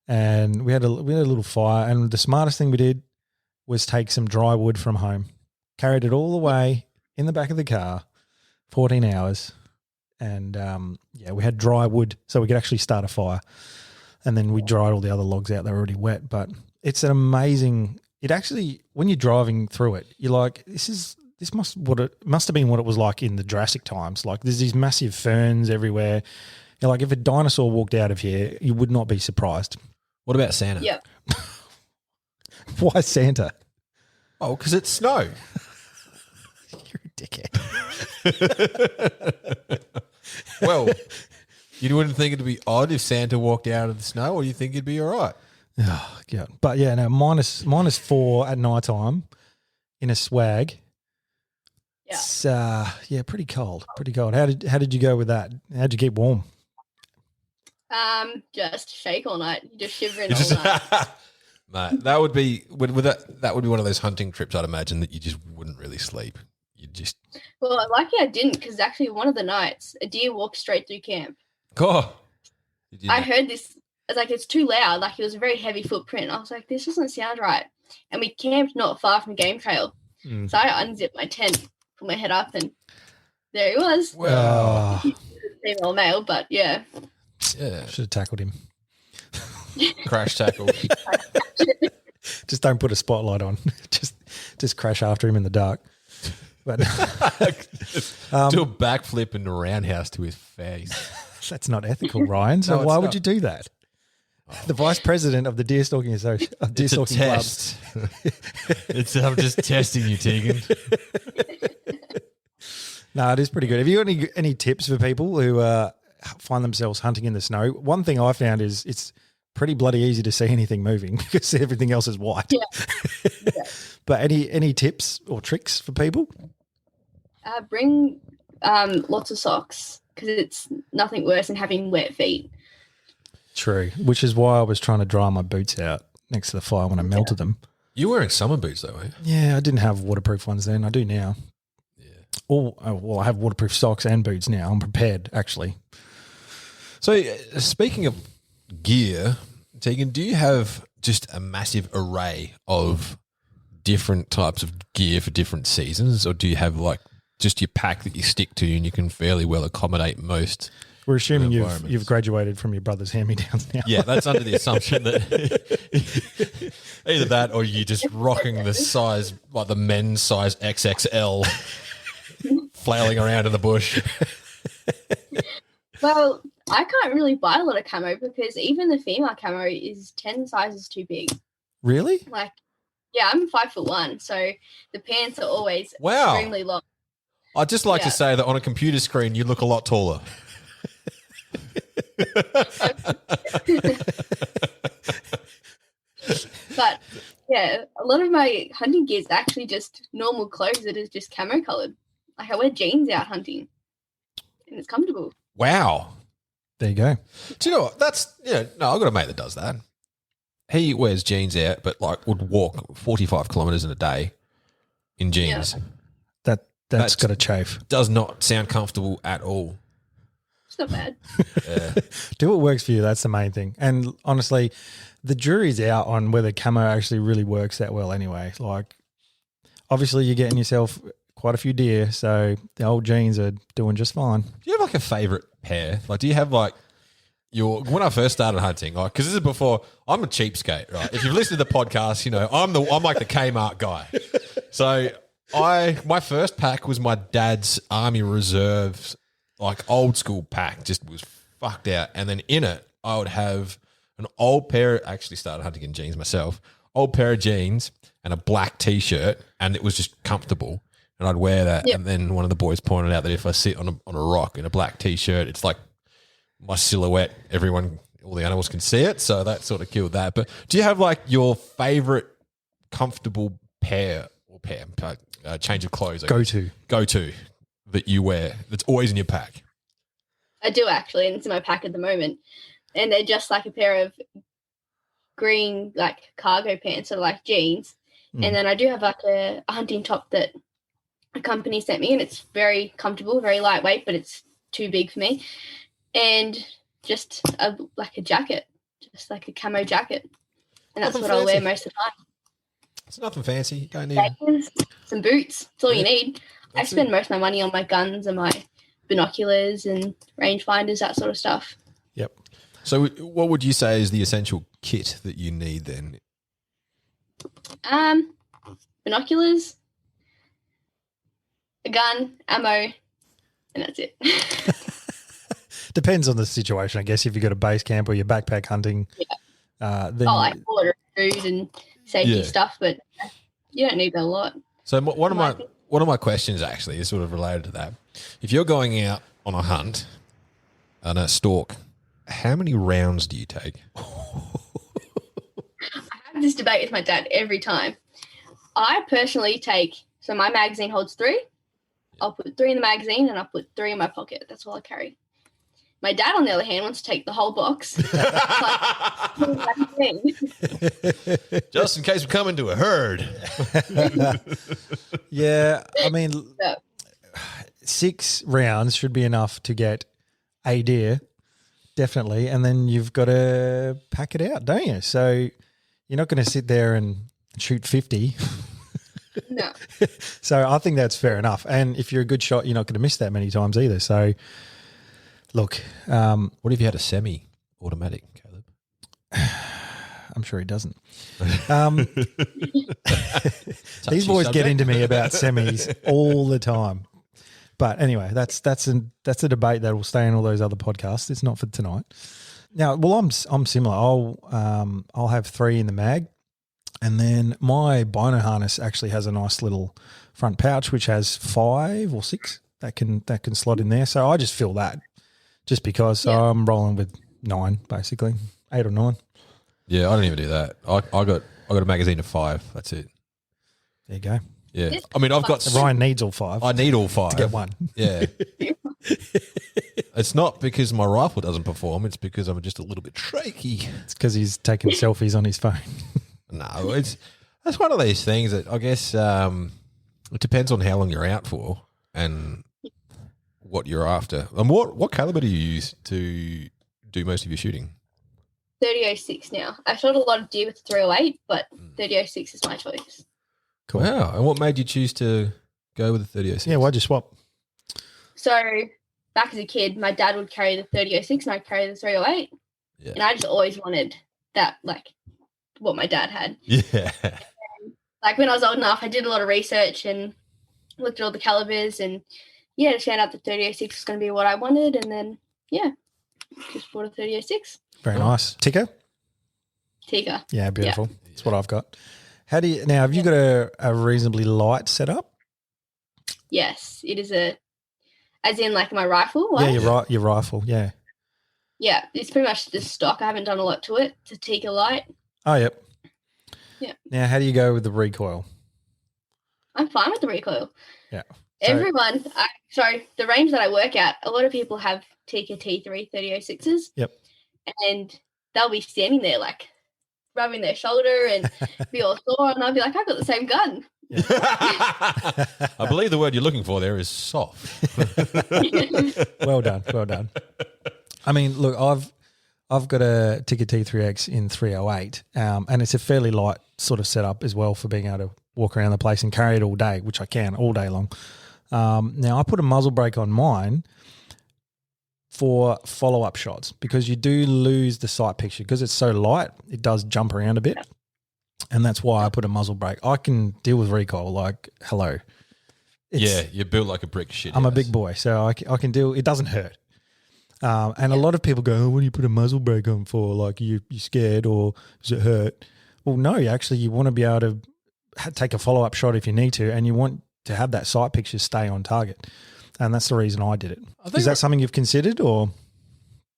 and we had a little fire. And the smartest thing we did was take some dry wood from home, carried it all the way in the back of the car, 14 hours. And, we had dry wood so we could actually start a fire. And then we dried all the other logs out. They were already wet. But it's an amazing – it actually – when you're driving through it, you're like, this must have been what it was like in the Jurassic times. Like there's these massive ferns everywhere. You're like, if a dinosaur walked out of here, you would not be surprised. What about Santa? Yep. Why Santa? Oh, because it's snow. You're a dickhead. Well, you wouldn't think it'd be odd if Santa walked out of the snow, or you think it'd be all right? Oh, yeah. But yeah, no, -4 at night time in a swag. Yeah. It's pretty cold. Pretty cold. How did you go with that? How'd you keep warm? Just shake all night. Just shivering all night. Mate, that would be that would be one of those hunting trips. I'd imagine that you just wouldn't really sleep. You just Well, lucky I didn't, because actually one of the nights a deer walked straight through camp. God. I heard this. I was like, it's too loud. Like it was a very heavy footprint. I was like, this doesn't sound right. And we camped not far from game trail, so I unzipped my tent, put my head up, and there he was. Well, Female, male, but yeah. yeah, Should have tackled him. crash tackle. Just don't put a spotlight on. just crash after him in the dark. But Do a backflip and a roundhouse to his face. that's not ethical, Ryan. So No, why it's would not. you do that? The vice president of the Deer Stalking Association, Deer It's a Stalking Club. test. I'm just testing you, Tegan. No, it is pretty good. Have you got any tips for people who find themselves hunting in the snow? One thing I found is it's pretty bloody easy to see anything moving because everything else is white. Yeah. But any tips or tricks for people? Bring lots of socks, because it's nothing worse than having wet feet. True, which is why I was trying to dry my boots out next to the fire when I melted them. You're wearing summer boots though, eh? Yeah, I didn't have waterproof ones then. I do now. I have waterproof socks and boots now. I'm prepared, actually. So, speaking of gear, Tegan, do you have just a massive array of different types of gear for different seasons, or do you have like just your pack that you stick to and you can fairly well accommodate most? We're assuming environments? you've graduated from your brother's hand-me-downs now. Yeah, that's under the assumption that either that or you're just rocking the size, like the men's size XXL, flailing around in the bush. Well, I can't really buy a lot of camo because even the female camo is 10 sizes too big. Really? Like, yeah, I'm 5'1", so the pants are always Wow. extremely long. I'd just like to Yeah. say that on a computer screen, you look a lot taller. But yeah, a lot of my hunting gear is actually just normal clothes that is just camo colored. Like I wear jeans out hunting, and it's comfortable. Wow. There you go. Do you know what? No, I've got a mate that does that. He wears jeans out, but like would walk 45 kilometres in a day in jeans. Yeah. That's got to chafe. Does not sound comfortable at all. It's not bad. Do what works for you. That's the main thing. And honestly, the jury's out on whether camo actually really works that well anyway. Like, obviously you're getting yourself quite a few deer, so the old jeans are doing just fine. Do you have like a favourite pair? Like, do you have like when I first started hunting, like, because this is before I'm a cheapskate, right? If you've listened to the podcast, you know I'm like the Kmart guy. So My first pack was my dad's Army Reserves, like old school pack, just was fucked out. And then in it, I would have an old pair, actually started hunting in jeans myself, old pair of jeans and a black t-shirt, and it was just comfortable. And I'd wear that. Yep. And then one of the boys pointed out that if I sit on a rock in a black t-shirt, it's like my silhouette, all the animals can see it. So that sort of killed that. But do you have like your favorite comfortable change of clothes? I guess? Go to that you wear that's always in your pack? I do actually, and it's in my pack at the moment. And they're just like a pair of green like cargo pants, or like jeans. And then I do have like a hunting top that a company sent me, and it's very comfortable, very lightweight, but it's too big for me. And just like a jacket, just like a camo jacket. And that's what I'll wear most of the time. It's nothing fancy. You don't need some boots. That's all you need. I spend most of my money on my guns and my binoculars and rangefinders, that sort of stuff. Yep. So what would you say is the essential kit that you need then? Binoculars, a gun, ammo, and that's it. Depends on the situation, I guess. If you've got a base camp or you're backpack hunting, then like water, food, and safety stuff, but you don't need a lot. So one of my questions actually is sort of related to that. If you're going out on a hunt and a stalk, how many rounds do you take? I have this debate with my dad every time. I personally so my magazine holds 3. I'll put 3 in the magazine and I'll put 3 in my pocket. That's all I carry. My dad, on the other hand, wants to take the whole box. Just in case we come into a herd. Yeah, I mean, 6 rounds should be enough to get a deer, definitely, and then you've got to pack it out, don't you? So you're not going to sit there and shoot 50. No. So I think that's fair enough. And if you're a good shot, you're not going to miss that many times either. So look. What if you had a semi-automatic, Caleb? I'm sure he doesn't. These boys get into me about semis all the time. But anyway, that's a debate that will stay in all those other podcasts. It's not for tonight. Now, well, I'm similar. I'll have 3 in the mag, and then my bino harness actually has a nice little front pouch which has 5 or 6 that can slot in there. So I just fill that, just because I'm rolling with 9 basically, 8 or 9. Yeah, I don't even do that. I got a magazine of 5. That's it. There you go. Yeah, I mean, I've got Ryan needs all 5. I need all 5 to get 1. Yeah. It's not because my rifle doesn't perform. It's because I'm just a little bit shaky. It's because he's taking selfies on his phone. No, that's one of these things that I guess it depends on how long you're out for and what you're after. And what caliber do you use to do most of your shooting? 30-06 now. I shot a lot of deer with 308, but 30-06 is my choice. Cool. Wow. And what made you choose to go with the 30-06? Yeah, why'd you swap? So back as a kid, my dad would carry the 30-06 and I'd carry the 308. Yeah. And I just always wanted that, like what my dad had. Yeah. And, like when I was old enough, I did a lot of research and looked at all the calibers, and just found out the 30-06 was going to be what I wanted. And then, just bought a 30-06. Very nice. Ticker? Tiger. Yeah, beautiful. Yeah. That's what I've got. Have you got a reasonably light setup? Yes, it is as in like my rifle. Like? Yeah, your rifle. Yeah. Yeah, it's pretty much just stock. I haven't done a lot to it. It's a Tiger light. Oh, yep. Yeah. Now, how do you go with the recoil? I'm fine with the recoil. Yeah. The range that I work at, a lot of people have Tika T3 30-06s. Yep. And they'll be standing there like rubbing their shoulder and be all sore, and I'll be like, I've got the same gun. Yeah. I believe the word you're looking for there is soft. Well done. I mean, look, I've got a Tika T3X in 308, and it's a fairly light sort of setup as well for being able to walk around the place and carry it all day, which I can all day long. Now, I put a muzzle brake on mine for follow-up shots because you do lose the sight picture because it's so light. It does jump around a bit. And that's why I put a muzzle brake. I can deal with recoil, like, hello. You're built like a brick shit. I'm a big boy, so I can deal. It doesn't hurt. And a lot of people go, oh, what do you put a muzzle brake on for? Like, you scared or does it hurt? Well, no, actually, you want to be able to take a follow-up shot if you need to, and you want to have that sight picture stay on target. And that's the reason I did it. Is that something you've considered, or?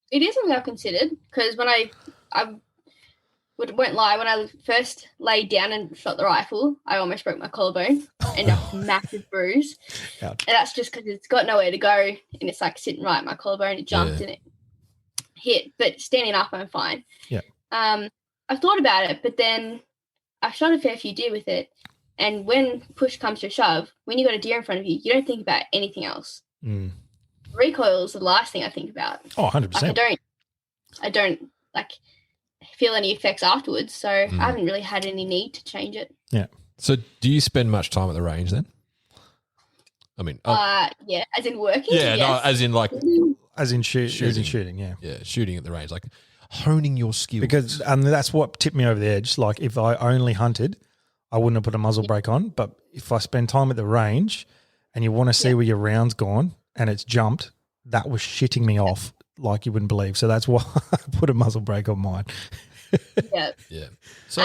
It is something I've considered, because when I won't lie, when I first laid down and shot the rifle, I almost broke my collarbone and a massive bruise. Ouch. And that's just because it's got nowhere to go, and it's like sitting right at my collarbone. It jumped and it hit, but standing up, I'm fine. Yeah. I've thought about it, but then I've shot a fair few deer with it. And when push comes to shove, when you've got a deer in front of you, you don't think about anything else. Mm. Recoil is the last thing I think about. Oh, 100%. Like, I don't like feel any effects afterwards, so I haven't really had any need to change it. Yeah. So do you spend much time at the range then? I mean, yeah, as in working. yeah, yes. no, as in like, As in shooting, yeah. yeah, shooting at the range, like honing your skills. Because that's what tipped me over the edge. Like, if I only hunted, I wouldn't have put a muzzle brake on. But if I spend time at the range and you want to see where your round's gone and it's jumped, that was shitting me off like you wouldn't believe. So that's why I put a muzzle brake on mine. Yeah. Yeah. So,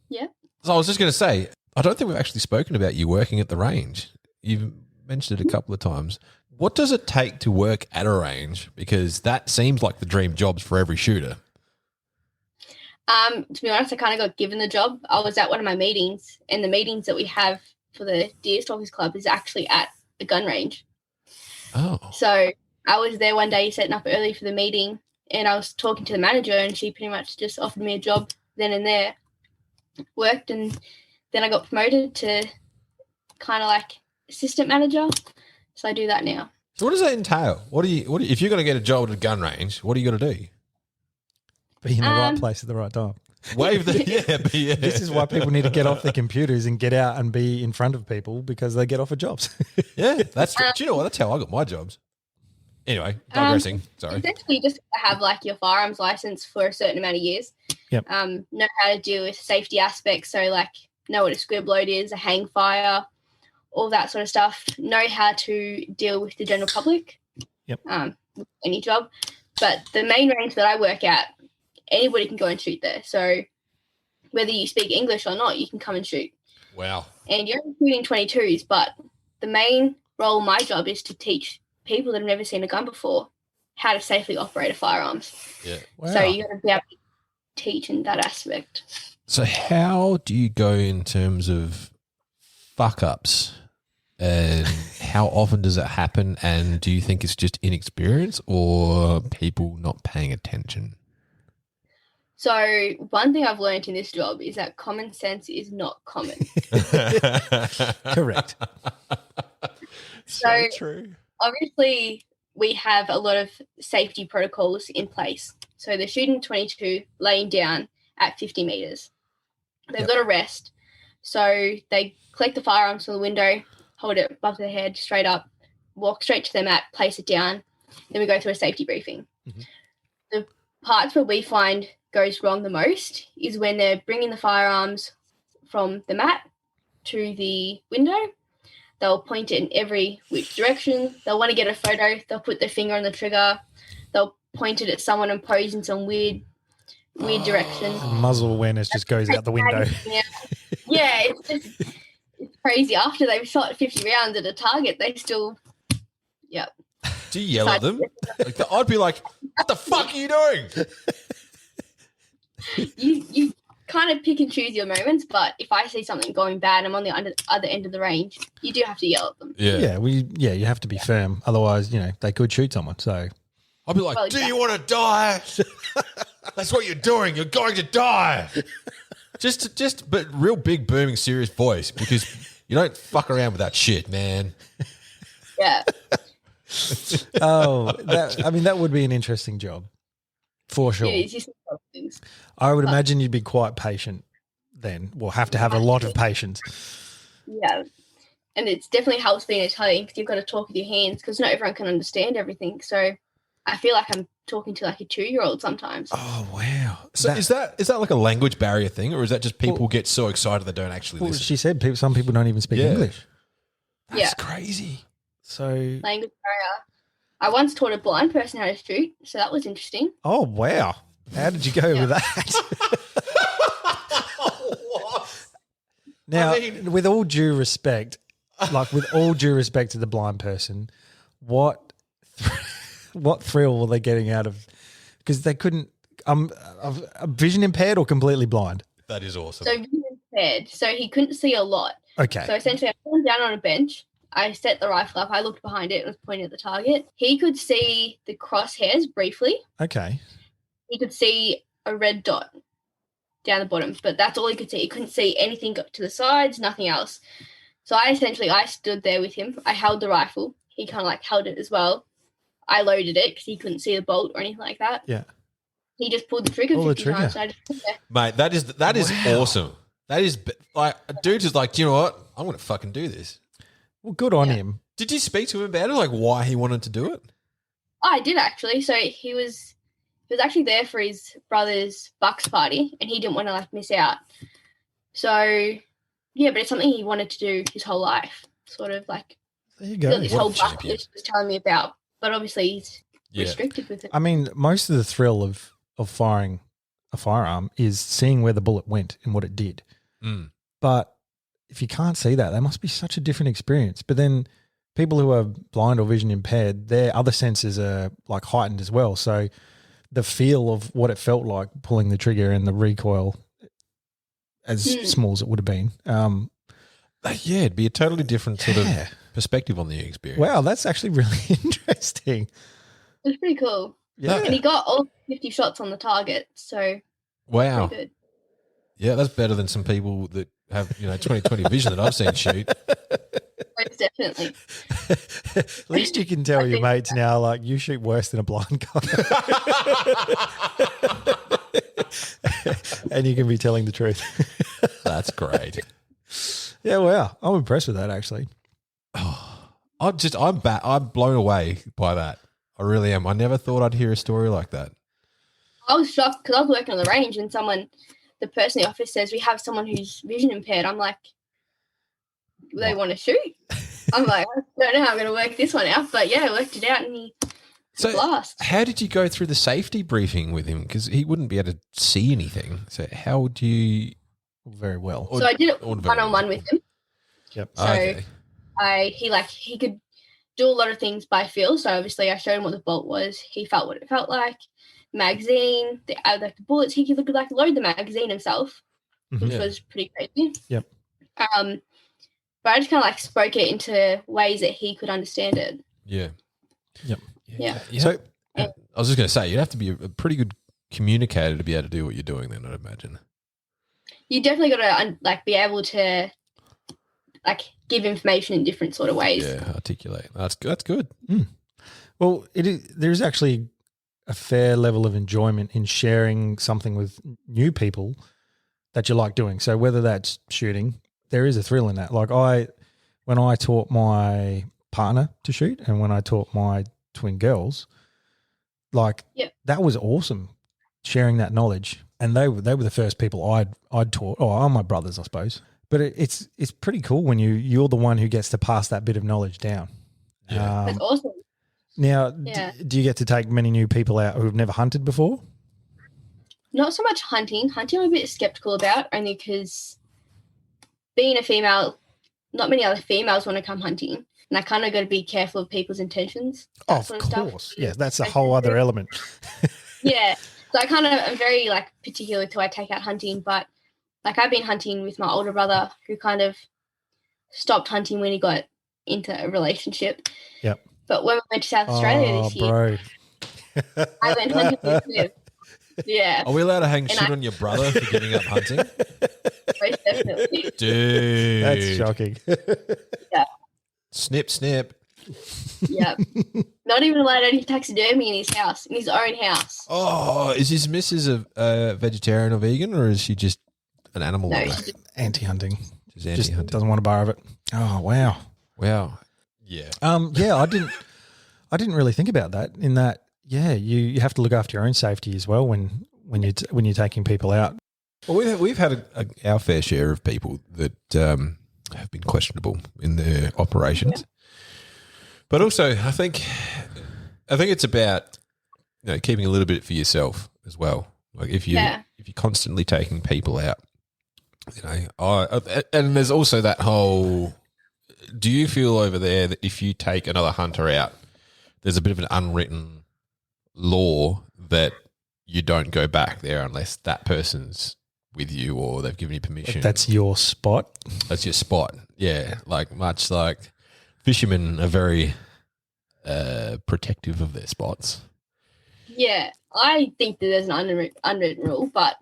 yeah. so I was just going to say, I don't think we've actually spoken about you working at the range. You've mentioned it a couple of times. What does it take to work at a range? Because that seems like the dream jobs for every shooter. To be honest, I kind of got given the job. I was at one of my meetings, and the meetings that we have for the Deer Stalkers Club is actually at the gun range. Oh. So I was there one day setting up early for the meeting, and I was talking to the manager, and she pretty much just offered me a job then and there. Worked, and then I got promoted to kind of like assistant manager. So I do that now. So what does that entail? What do you if you're going to get a job at a gun range, what are you going to do? Be in the right place at the right time. Wave the This is why people need to get off their computers and get out and be in front of people, because they get offered jobs. Yeah, that's true. Do you know what? That's how I got my jobs. Anyway, digressing. Sorry. Essentially, you just have like your firearms license for a certain amount of years. Yep. Know how to deal with safety aspects. So like know what a squib load is, a hang fire, all that sort of stuff. Know how to deal with the general public. Yep. Any job. But the main range that I work at, anybody can go and shoot there. So whether you speak English or not, you can come and shoot. Wow. And you're shooting 22s, but the main role of my job is to teach people that have never seen a gun before how to safely operate a firearms. Yeah. Wow. So you got to be able to teach in that aspect. So how do you go in terms of fuck ups, and how often does it happen? And do you think it's just inexperience or people not paying attention? So one thing I've learned in this job is that common sense is not common. Correct. So true. Obviously, we have a lot of safety protocols in place. So they're shooting 22, laying down at 50 meters. They've got to rest. So they collect the firearms from the window, hold it above their head, straight up, walk straight to their mat, place it down. Then we go through a safety briefing. Mm-hmm. The parts where we find goes wrong the most is when they're bringing the firearms from the mat to the window. They'll point it in every which direction. They'll want to get a photo. They'll put their finger on the trigger. They'll point it at someone and pose in some weird direction. Muzzle awareness just goes out the window. Yeah, it's crazy. After they've shot 50 rounds at a target, they still, Do you yell at them? Like, I'd be like, what the fuck are you doing? You kind of pick and choose your moments, but if I see something going bad, I'm on the other end of the range, you do have to yell at them. Yeah. You have to be firm. Otherwise, they could shoot someone. So I'd be like, Well, do you want to die? That's what you're doing. You're going to die. But real big, booming, serious voice, because you don't fuck around with that shit, man. Yeah. that would be an interesting job. For sure. It is. You see things. I would imagine you'd be quite patient then. We'll have to have a lot of patience. Yeah. And it's definitely helps being Italian because you've got to talk with your hands because not everyone can understand everything. So I I feel like I'm talking to like a 2-year-old sometimes. Oh wow! So is that like a language barrier thing, or is that just people get so excited they don't actually Well, listen? she said some people don't even speak English. That's Yeah. crazy. So, Language barrier. I once taught a blind person how to shoot, so that was interesting. oh wow, how did you go with that? Now, with all due respect, to the blind person, what thrill were they getting out of? Because they couldn't. Vision impaired or completely blind. That is awesome. So vision impaired, so he couldn't see a lot. Okay. So essentially, I put him down on a bench. I set the rifle up. I looked behind it and was pointing at the target. He could see the crosshairs briefly. Okay. He could see a red dot down the bottom, but that's all he could see. He couldn't see anything to the sides, nothing else. So I stood there with him. I held the rifle. He kind of like held it as well. I loaded it because he couldn't see the bolt or anything like that. Yeah. He just pulled the trigger 50 times. And I just stood there. Mate, that is awesome. That is like a dude is like, do you know what? I'm going to fucking do this. Well, good on him. Did you speak to him about it, like why he wanted to do it? Oh, I did actually. So he was actually there for his brother's bucks party, and he didn't want to like miss out. So yeah, but it's something he wanted to do his whole life. Sort of like There you go. this whole bucket list was telling me about, but obviously he's restricted with it. I mean, most of the thrill of firing a firearm is seeing where the bullet went and what it did. Mm. But if you can't see that must be such a different experience. But then people who are blind or vision impaired, their other senses are like heightened as well. So the feel of what it felt like pulling the trigger and the recoil, as small as it would have been. It'd be a totally different sort of perspective on the experience. Wow, that's actually really interesting. It was pretty cool. Yeah. And he got all 50 shots on the target, so Wow. pretty good. Yeah, that's better than some people that have 20/20 vision that I've seen shoot. Most definitely. At least you can tell your mates now, like, you shoot worse than a blind guy. And you can be telling the truth. That's great. Yeah, wow. I'm impressed with that, actually. I'm blown away by that. I really am. I never thought I'd hear a story like that. I was shocked because I was working on the range and the person in the office says, we have someone who's vision impaired. I'm like, they want to shoot? I'm like, I don't know how I'm going to work this one out. But yeah, I worked it out and he blast. How did you go through the safety briefing with him? Because he wouldn't be able to see anything. So how would you? Very well. So I did it one-on-one with him. Yep. So he could do a lot of things by feel. So obviously I showed him what the bolt was. He felt what it felt like. Magazine, the bullets. He could like load the magazine himself, which was pretty crazy. Yep. But I just kind of like spoke it into ways that he could understand it. Yeah. Yep. Yeah. So I was just going to say, you'd have to be a pretty good communicator to be able to do what you're doing then, I'd imagine. You definitely got to be able to give information in different sort of ways. Yeah, articulate. That's good. Mm. Well, there's actually a fair level of enjoyment in sharing something with new people that you like doing. So whether that's shooting, there is a thrill in that. Like when I taught my partner to shoot and when I taught my twin girls, that was awesome, sharing that knowledge. And they were the first people I'd taught. Oh, my brothers, I suppose. But it's pretty cool when you're the one who gets to pass that bit of knowledge down. Yeah. That's awesome. Now, do you get to take many new people out who have never hunted before? Not so much hunting. Hunting I'm a bit skeptical about, only because being a female, not many other females want to come hunting. And I kind of got to be careful of people's intentions. Of course. Yeah, that's a whole other element. Yeah. So I kind of am very particular to I take out hunting, but I've been hunting with my older brother who kind of stopped hunting when he got into a relationship. Yep. But when we went to South Australia this year, I went hunting with him. Yeah. Are we allowed to hang shit on your brother for getting up hunting? Most definitely. Dude. That's shocking. Yeah. Snip, snip. Yeah. Not even allowed any taxidermy in his house, in his own house. Oh, is his missus a vegetarian or vegan, or is she just an animal lover? She's Anti-hunting. She's anti-hunting. Just doesn't want a bar of it. Oh, wow. Wow. Yeah. Yeah, I didn't really think about that, in that you have to look after your own safety as well when you're taking people out. Well, we've had our fair share of people that have been questionable in their operations, but also I think it's about keeping a little bit for yourself as well. Like if you're constantly taking people out, and there's also that whole. Do you feel over there that if you take another hunter out, there's a bit of an unwritten law that you don't go back there unless that person's with you or they've given you permission? That's your spot. That's your spot. Yeah, much like fishermen are very protective of their spots. Yeah, I think that there's an unwritten rule, but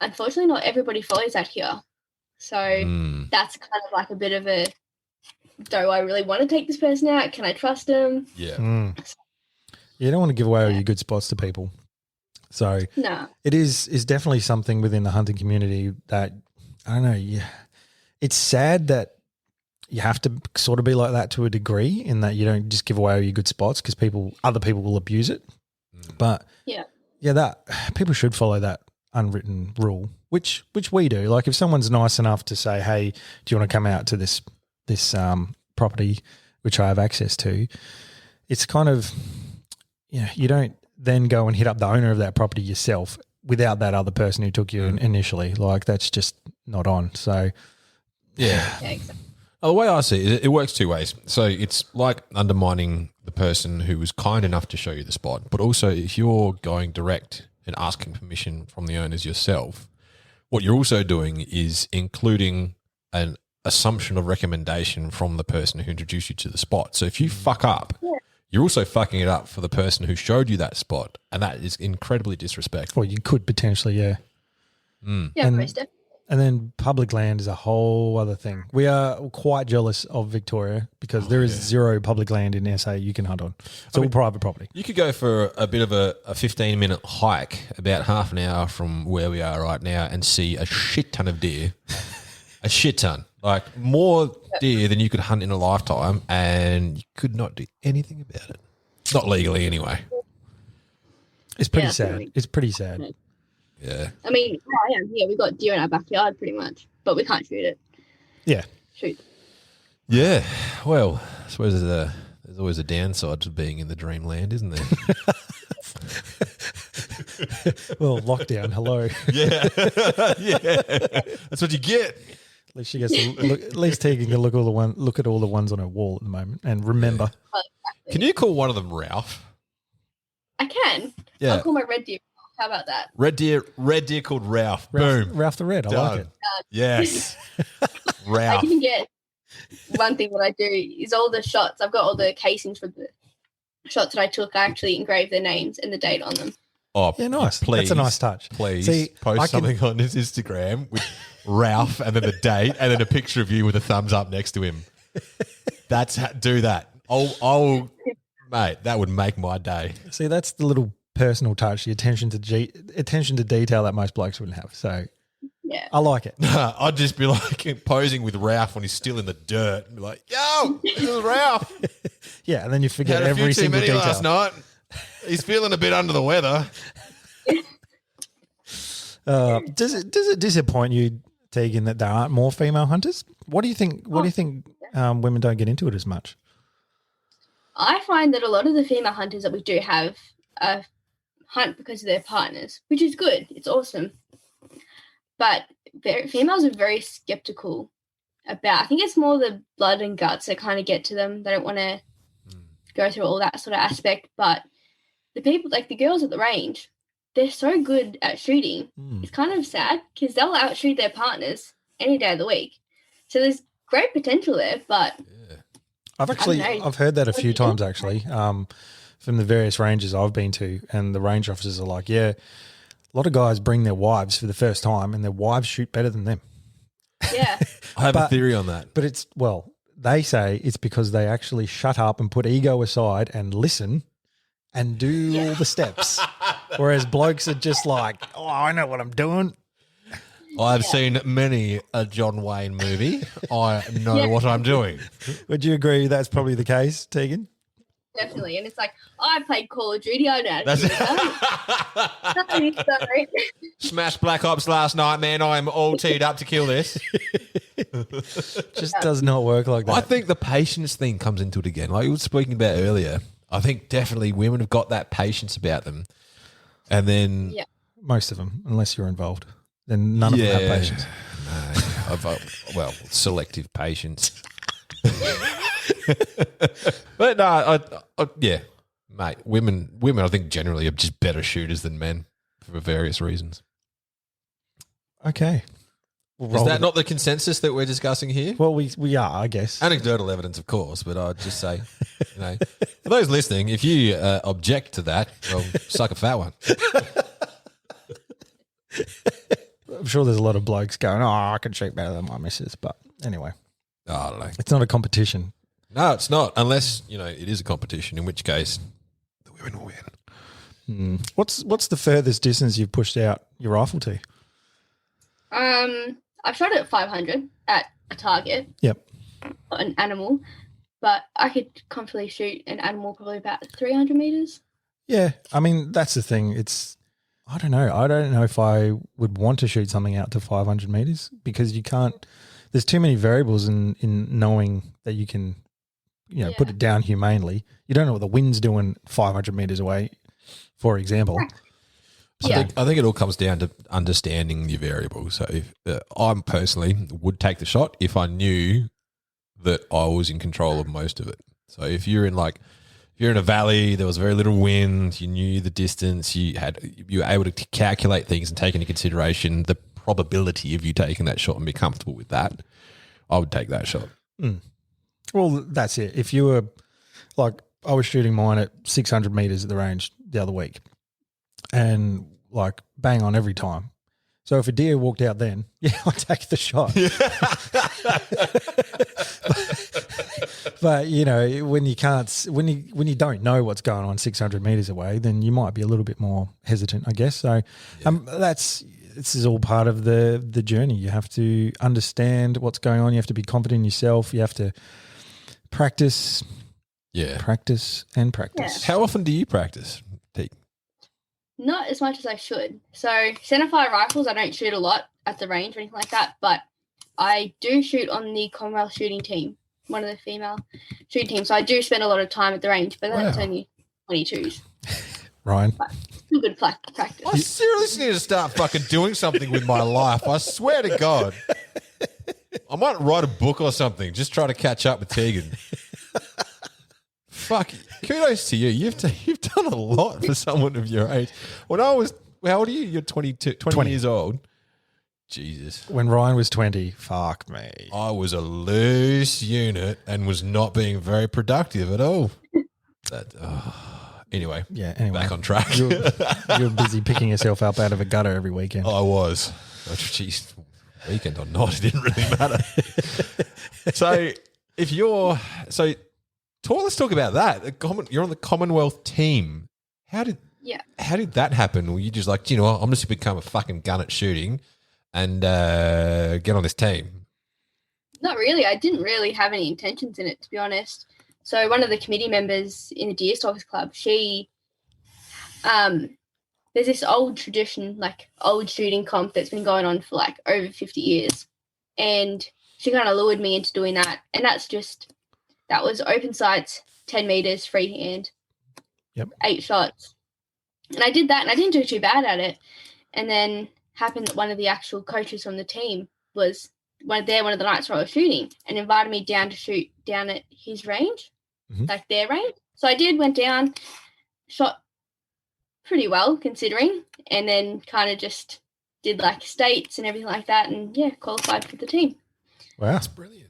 unfortunately not everybody follows that here. So that's kind of like a bit of a, do I really want to take this person out? Can I trust them? Yeah. You don't want to give away all your good spots to people. So no. It is definitely something within the hunting community that, I don't know, it's sad that you have to sort of be like that to a degree in that you don't just give away all your good spots because other people will abuse it. But that people should follow that unwritten rule, which we do. Like if someone's nice enough to say, hey, do you want to come out to this property which I have access to, it's kind of, you don't then go and hit up the owner of that property yourself without that other person who took you initially. Like that's just not on. So yeah. Exactly. The way I see it, it works two ways. So it's like undermining the person who was kind enough to show you the spot, but also if you're going direct and asking permission from the owners yourself, what you're also doing is including an assumption of recommendation from the person who introduced you to the spot. So if you fuck up, you're also fucking it up for the person who showed you that spot, and that is incredibly disrespectful. Well, you could potentially, Yeah, most definitely. And then public land is a whole other thing. We are quite jealous of Victoria because there is zero public land in SA you can hunt on. It's all private property. You could go for a bit of a 15-minute hike about half an hour from where we are right now and see a shit ton of deer. A shit ton. Like more deer than you could hunt in a lifetime, and you could not do anything about it. Not legally anyway. It's pretty sad. It's pretty sad. Yeah. I mean, I am here. We've got deer in our backyard pretty much, but we can't shoot it. Yeah. Shoot. Yeah. Well, I suppose there's always a downside to being in the dreamland, isn't there? Well, lockdown. Hello. Yeah. Yeah. That's what you get. At least she gets to look. At least Tegan can look at all the ones on her wall at the moment and remember. Oh, exactly. Can you call one of them Ralph? I can. Yeah. I'll call my red deer. How about that? Red deer called Ralph. Boom. Ralph the Red. I Done. like it. Yes. I Ralph. can get one thing. What I do is all the shots. I've got all the casings for the shots that I took. I actually engraved their names and the date on them. Oh, Yeah, nice. Please, That's a nice touch. Please See, post something on his Instagram with Ralph and then the date and then a picture of you with a thumbs up next to him. Do that. I'll mate, that would make my day. See, that's the little personal touch, the attention to detail that most blokes wouldn't have. So Yeah. I like it. I'd just be like posing with Ralph when he's still in the dirt and be like, yo, this is Ralph. Yeah, and then you forget Had a few every too single many detail. last night. He's feeling a bit under the weather. Does it disappoint you, Tegan, that there aren't more female hunters? What do you think? What do you think women don't get into it as much? I find that a lot of the female hunters that we do have hunt because of their partners, which is good. It's awesome. But females are very skeptical about, I think it's more the blood and guts that kind of get to them. They don't want to go through all that sort of aspect. But the people, like the girls at the range, they're so good at shooting. It's kind of sad because they'll outshoot their partners any day of the week. So there's great potential there, but I've heard that a few times actually, from the various ranges I've been to, and the range officers are like, yeah, a lot of guys bring their wives for the first time and their wives shoot better than them. yeah. I have a theory on that. But they say it's because they actually shut up and put ego aside and listen and do all the steps. Whereas blokes are just like, oh, I know what I'm doing. I've seen many a John Wayne movie. I know what I'm doing. Would you agree that's probably the case, Tegan? definitely. And it's like, oh, I played Call of Duty. I know. That's Sorry. Smashed Black Ops last night, man. I'm all teed up to kill this. Just does not work like that. I think the patience thing comes into it again. Like you were speaking about earlier, I think definitely women have got that patience about them. And then most of them, unless you're involved, then none of them have patience. No, well, selective patience. But no, yeah, mate. Women, I think generally are just better shooters than men for various reasons. Okay. Is that not the consensus that we're discussing here? Well, we are, I guess. Anecdotal evidence, of course, but I'd just say, for those listening, if you object to that, well, suck a fat one. I'm sure there's a lot of blokes going, oh, I can shoot better than my missus. But anyway, I don't know. it's not a competition. No, it's not, unless, it is a competition, in which case the women will win. What's the furthest distance you've pushed out your rifle to? I've shot it at 500 at a target. Yep. An animal, but I could comfortably shoot an animal probably about 300 meters. Yeah, I mean, that's the thing. I don't know. I don't know if I would want to shoot something out to 500 meters because you can't. There's too many variables in knowing that you can, put it down humanely. You don't know what the wind's doing 500 meters away, for example. I think it all comes down to understanding your variables. So if I personally would take the shot if I knew that I was in control of most of it. So if you're in a valley, there was very little wind, you knew the distance, you were able to calculate things and take into consideration the probability of you taking that shot and be comfortable with that, I would take that shot. Well, that's it. If you were like, I was shooting mine at 600 meters at the range the other week and like bang on every time. So if a deer walked out then, I'd take the shot. But when you don't know what's going on 600 meters away, then you might be a little bit more hesitant, I guess. So this is all part of the journey. You have to understand what's going on. You have to be confident in yourself. You have to practice. Yeah. Practice and practice. Yeah. How often do you practice, Tegan? Not as much as I should. So centerfire rifles, I don't shoot a lot at the range or anything like that, but I do shoot on the Commonwealth shooting team, one of the female shooting teams. So I do spend a lot of time at the range, but that's only 22s. Ryan. But still good practice. I seriously need to start fucking doing something with my life. I swear to God. I might write a book or something. Just try to catch up with Tegan. Fuck. Kudos to you. You've done a lot for someone of your age. When I was, how old are you? You're 20 years old. Jesus. When Ryan was 20, fuck me. I was a loose unit and was not being very productive at all. Anyway. Back on track. You're busy picking yourself up out of a gutter every weekend. I was. Oh, jeez. Weekend or not, it didn't really matter. Let's talk about that. You're on the Commonwealth team. How did that happen? Were you just like, I'm just going to become a fucking gun at shooting and get on this team? Not really. I didn't really have any intentions in it, to be honest. So one of the committee members in the Deer Stalkers Club, she, there's this old tradition, like old shooting comp that's been going on for like over 50 years. And she kind of lured me into doing that. And that was open sights, 10 meters, freehand, 8 shots. And I did that and I didn't do too bad at it. And then happened that one of the actual coaches from the team was one of the nights where I was shooting and invited me down to shoot down at his range, like their range. So I went down, shot pretty well considering, and then kind of just did like states and everything like that and qualified for the team. Wow. That's brilliant.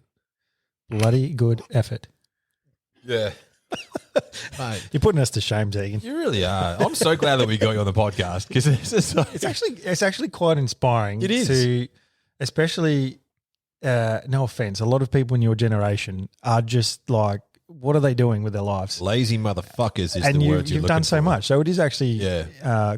Bloody good effort. Yeah. Mate, you're putting us to shame, Tegan. You really are. I'm so glad that we got you on the podcast because it's actually quite inspiring. It is. To, especially, no offense, a lot of people in your generation are just like, what are they doing with their lives? Lazy motherfuckers is and the word you're you've done so for. much. So it is actually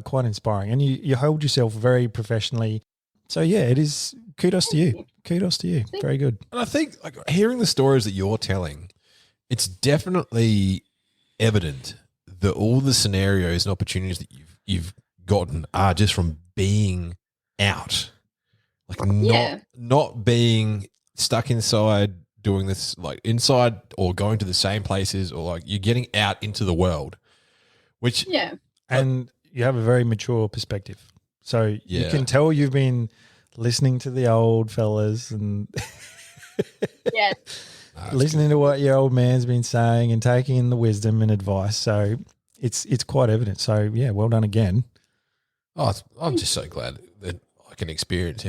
quite inspiring. And you hold yourself very professionally. So, it is kudos to you. Kudos to you. Very good. And I think like hearing the stories that you're telling, it's definitely evident that all the scenarios and opportunities that you've gotten are just from being out, like not being stuck inside doing this, like inside or going to the same places, or like you're getting out into the world, which and you have a very mature perspective. So you can tell you've been listening to the old fellas and listening to what your old man's been saying and taking in the wisdom and advice. So it's quite evident. So yeah, well done again. Oh, I'm just so glad that I can experience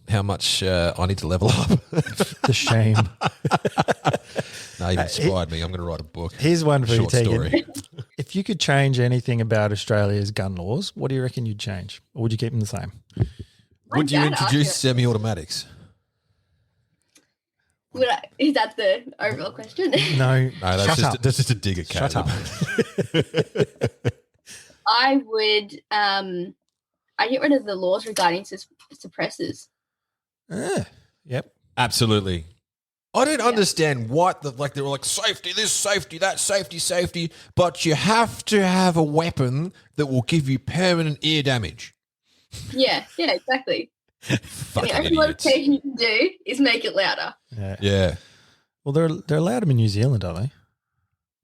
how much I need to level up. The shame. No, you've inspired me. I'm going to write a book. Here's one for you, Short Tegan. story. If you could change anything about Australia's gun laws, what do you reckon you'd change? Or would you keep them the same? Would you introduce semi-automatics? Is that the overall question? No, that's just a dig at Shut Caleb. up. I would I get rid of the laws regarding suppressors. Yep. Absolutely. I don't understand what they were like, safety, this safety, that safety, but you have to have a weapon that will give you permanent ear damage. Yeah, exactly. Fucking The only idiots. modification you can do is make it louder. Yeah. Well, they're allowed them in New Zealand, are they?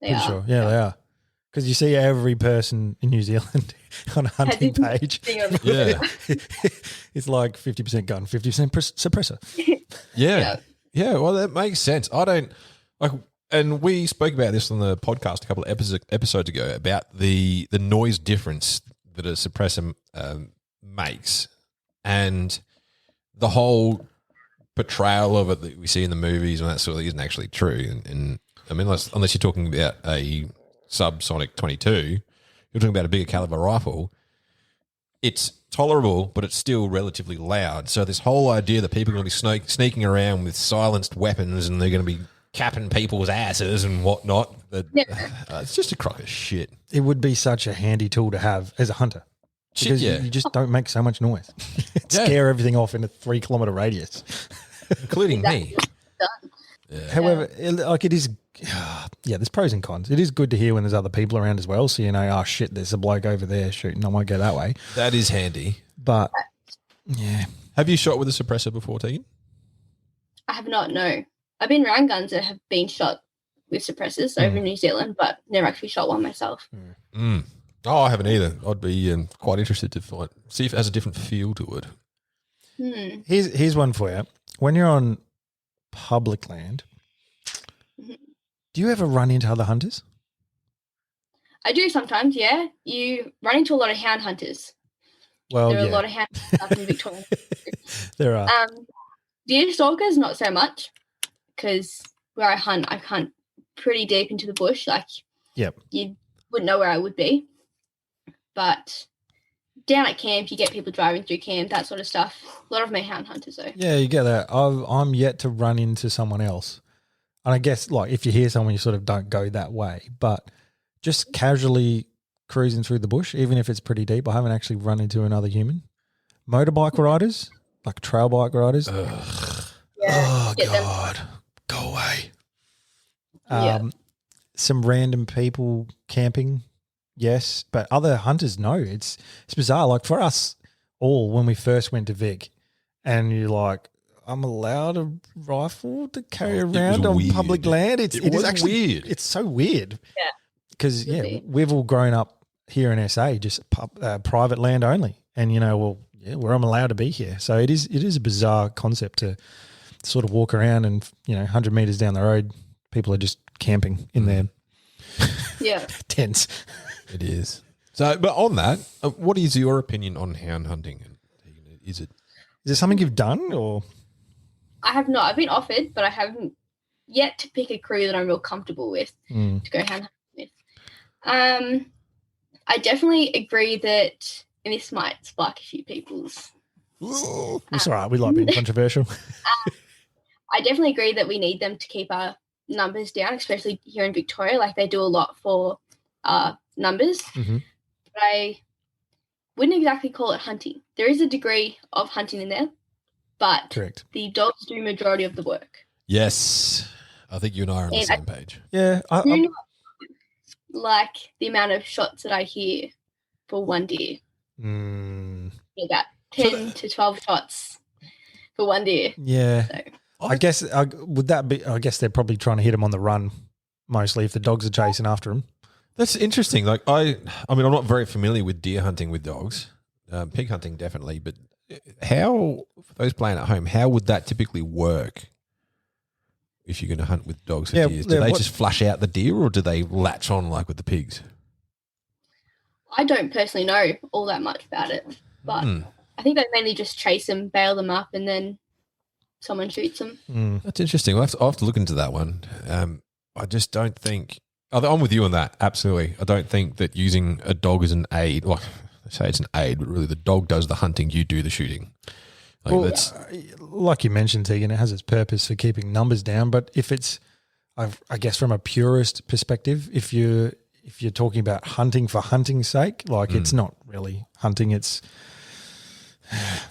They are. Sure. Yeah, they are. Because you see every person in New Zealand on a hunting page. Yeah. It's like 50% gun, 50% suppressor. Yeah. Yeah, well, that makes sense. I don't like, and we spoke about this on the podcast a couple of episodes ago about the noise difference that a suppressor makes, and the whole portrayal of it that we see in the movies and that sort of thing isn't actually true. And I mean, unless you're talking about a subsonic 22, you're talking about a bigger caliber rifle. It's tolerable, but it's still relatively loud. So this whole idea that people are going to be sneaking around with silenced weapons and they're going to be capping people's asses and whatnot, it's just a crock of shit. It would be such a handy tool to have as a hunter. Because you just don't make so much noise. Scare everything off in a 3 kilometre radius. Including me. However, like it is, there's pros and cons. It is good to hear when there's other people around as well. So, oh shit, there's a bloke over there shooting. I might go that way. That is handy. But, yeah. Have you shot with a suppressor before, Tegan? I have not, no. I've been around guns that have been shot with suppressors over in New Zealand, but never actually shot one myself. Oh, I haven't either. I'd be quite interested to see if it has a different feel to it. Here's one for you. When you're on public land, do you ever run into other hunters? I do sometimes, yeah. You run into a lot of hound hunters. Well, there are a lot of hound hunters up in Victoria. There are. Deer stalkers, not so much, because where I hunt pretty deep into the bush. Like, you wouldn't know where I would be. But down at camp, you get people driving through camp, that sort of stuff. A lot of them are hound hunters, though. Yeah, you get that. I'm yet to run into someone else. And I guess, like, if you hear someone, you sort of don't go that way. But just casually cruising through the bush, even if it's pretty deep, I haven't actually run into another human. Motorbike riders, like trail bike riders. Oh, God. Go away. Some random people camping. Yes, but other hunters, no. It's bizarre. Like for us all, when we first went to Vic, and you're like, I'm allowed a rifle to carry around on public land. It is actually weird. It's so weird. Yeah. Because, we've all grown up here in SA, just private land only. And, where I'm allowed to be here. So it is a bizarre concept to sort of walk around and, 100 metres down the road, people are just camping in their tents. It is. So, but on that, what is your opinion on hound hunting? Is it something you've done or? I have not. I've been offered, but I haven't yet to pick a crew that I'm real comfortable with to go hound hunting with. I definitely agree that, and this might spark a few people's. It's all right. We like being controversial. I definitely agree that we need them to keep our numbers down, especially here in Victoria. Like they do a lot for numbers. Mm-hmm. But I wouldn't exactly call it hunting. There is a degree of hunting in there, but correct. The dogs do majority of the work. Yes. I think you and I are on the same page. Yeah. like the amount of shots that I hear for one deer. Mm, About 10 to 12 shots for one deer. yeah. So, I guess would that be? I guess they're probably trying to hit him on the run, mostly if the dogs are chasing after him. That's interesting. Like I mean, I'm not very familiar with deer hunting with dogs. Pig hunting definitely, but how for those playing at home, how would that typically work? If you're going to hunt with dogs for deers, do they just flush out the deer, or do they latch on like with the pigs? I don't personally know all that much about it, but I think they mainly just chase them, bail them up, and then someone shoots them. That's interesting. I'll have to look into that one. I just don't think I'm with you on that. Absolutely. I don't think that using a dog as an aid, well, I say it's an aid, but really the dog does the hunting, you do the shooting. Like, like you mentioned, Tegan, it has its purpose for keeping numbers down. But if it's, I guess, from a purist perspective, if you're talking about hunting for hunting's sake, like it's not really hunting. It's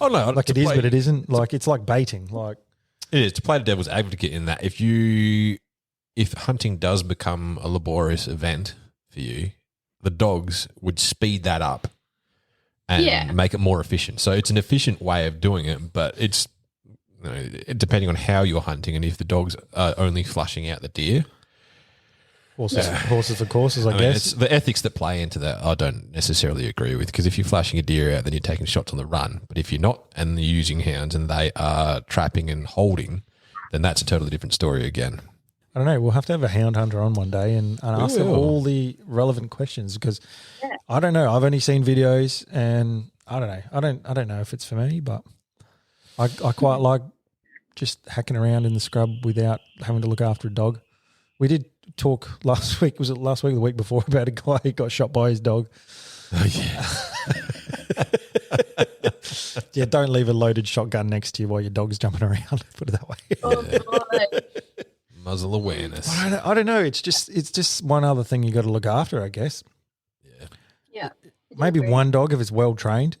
like it is, but it isn't. Like it's like baiting. Like it is, to play the devil's advocate in that. If hunting does become a laborious event for you, the dogs would speed that up and make it more efficient. So it's an efficient way of doing it, but it's depending on how you're hunting and if the dogs are only flushing out the deer. Horses for courses, I guess. It's the ethics that play into that I don't necessarily agree with, because if you're flashing a deer out, then you're taking shots on the run. But if you're not and you're using hounds and they are trapping and holding, then that's a totally different story again. I don't know. We'll have to have a hound hunter on one day and ask them all the relevant questions, because I don't know. I've only seen videos and I don't know. I don't know if it's for me, but I quite like just hacking around in the scrub without having to look after a dog. We did talk last week. Was it last week or the week before about a guy who got shot by his dog? Oh, yeah. Yeah, don't leave a loaded shotgun next to you while your dog's jumping around. Put it that way. Oh, God. Muzzle awareness. I don't know. It's just one other thing you got to look after, I guess. Yeah. Maybe one dog if it's well trained.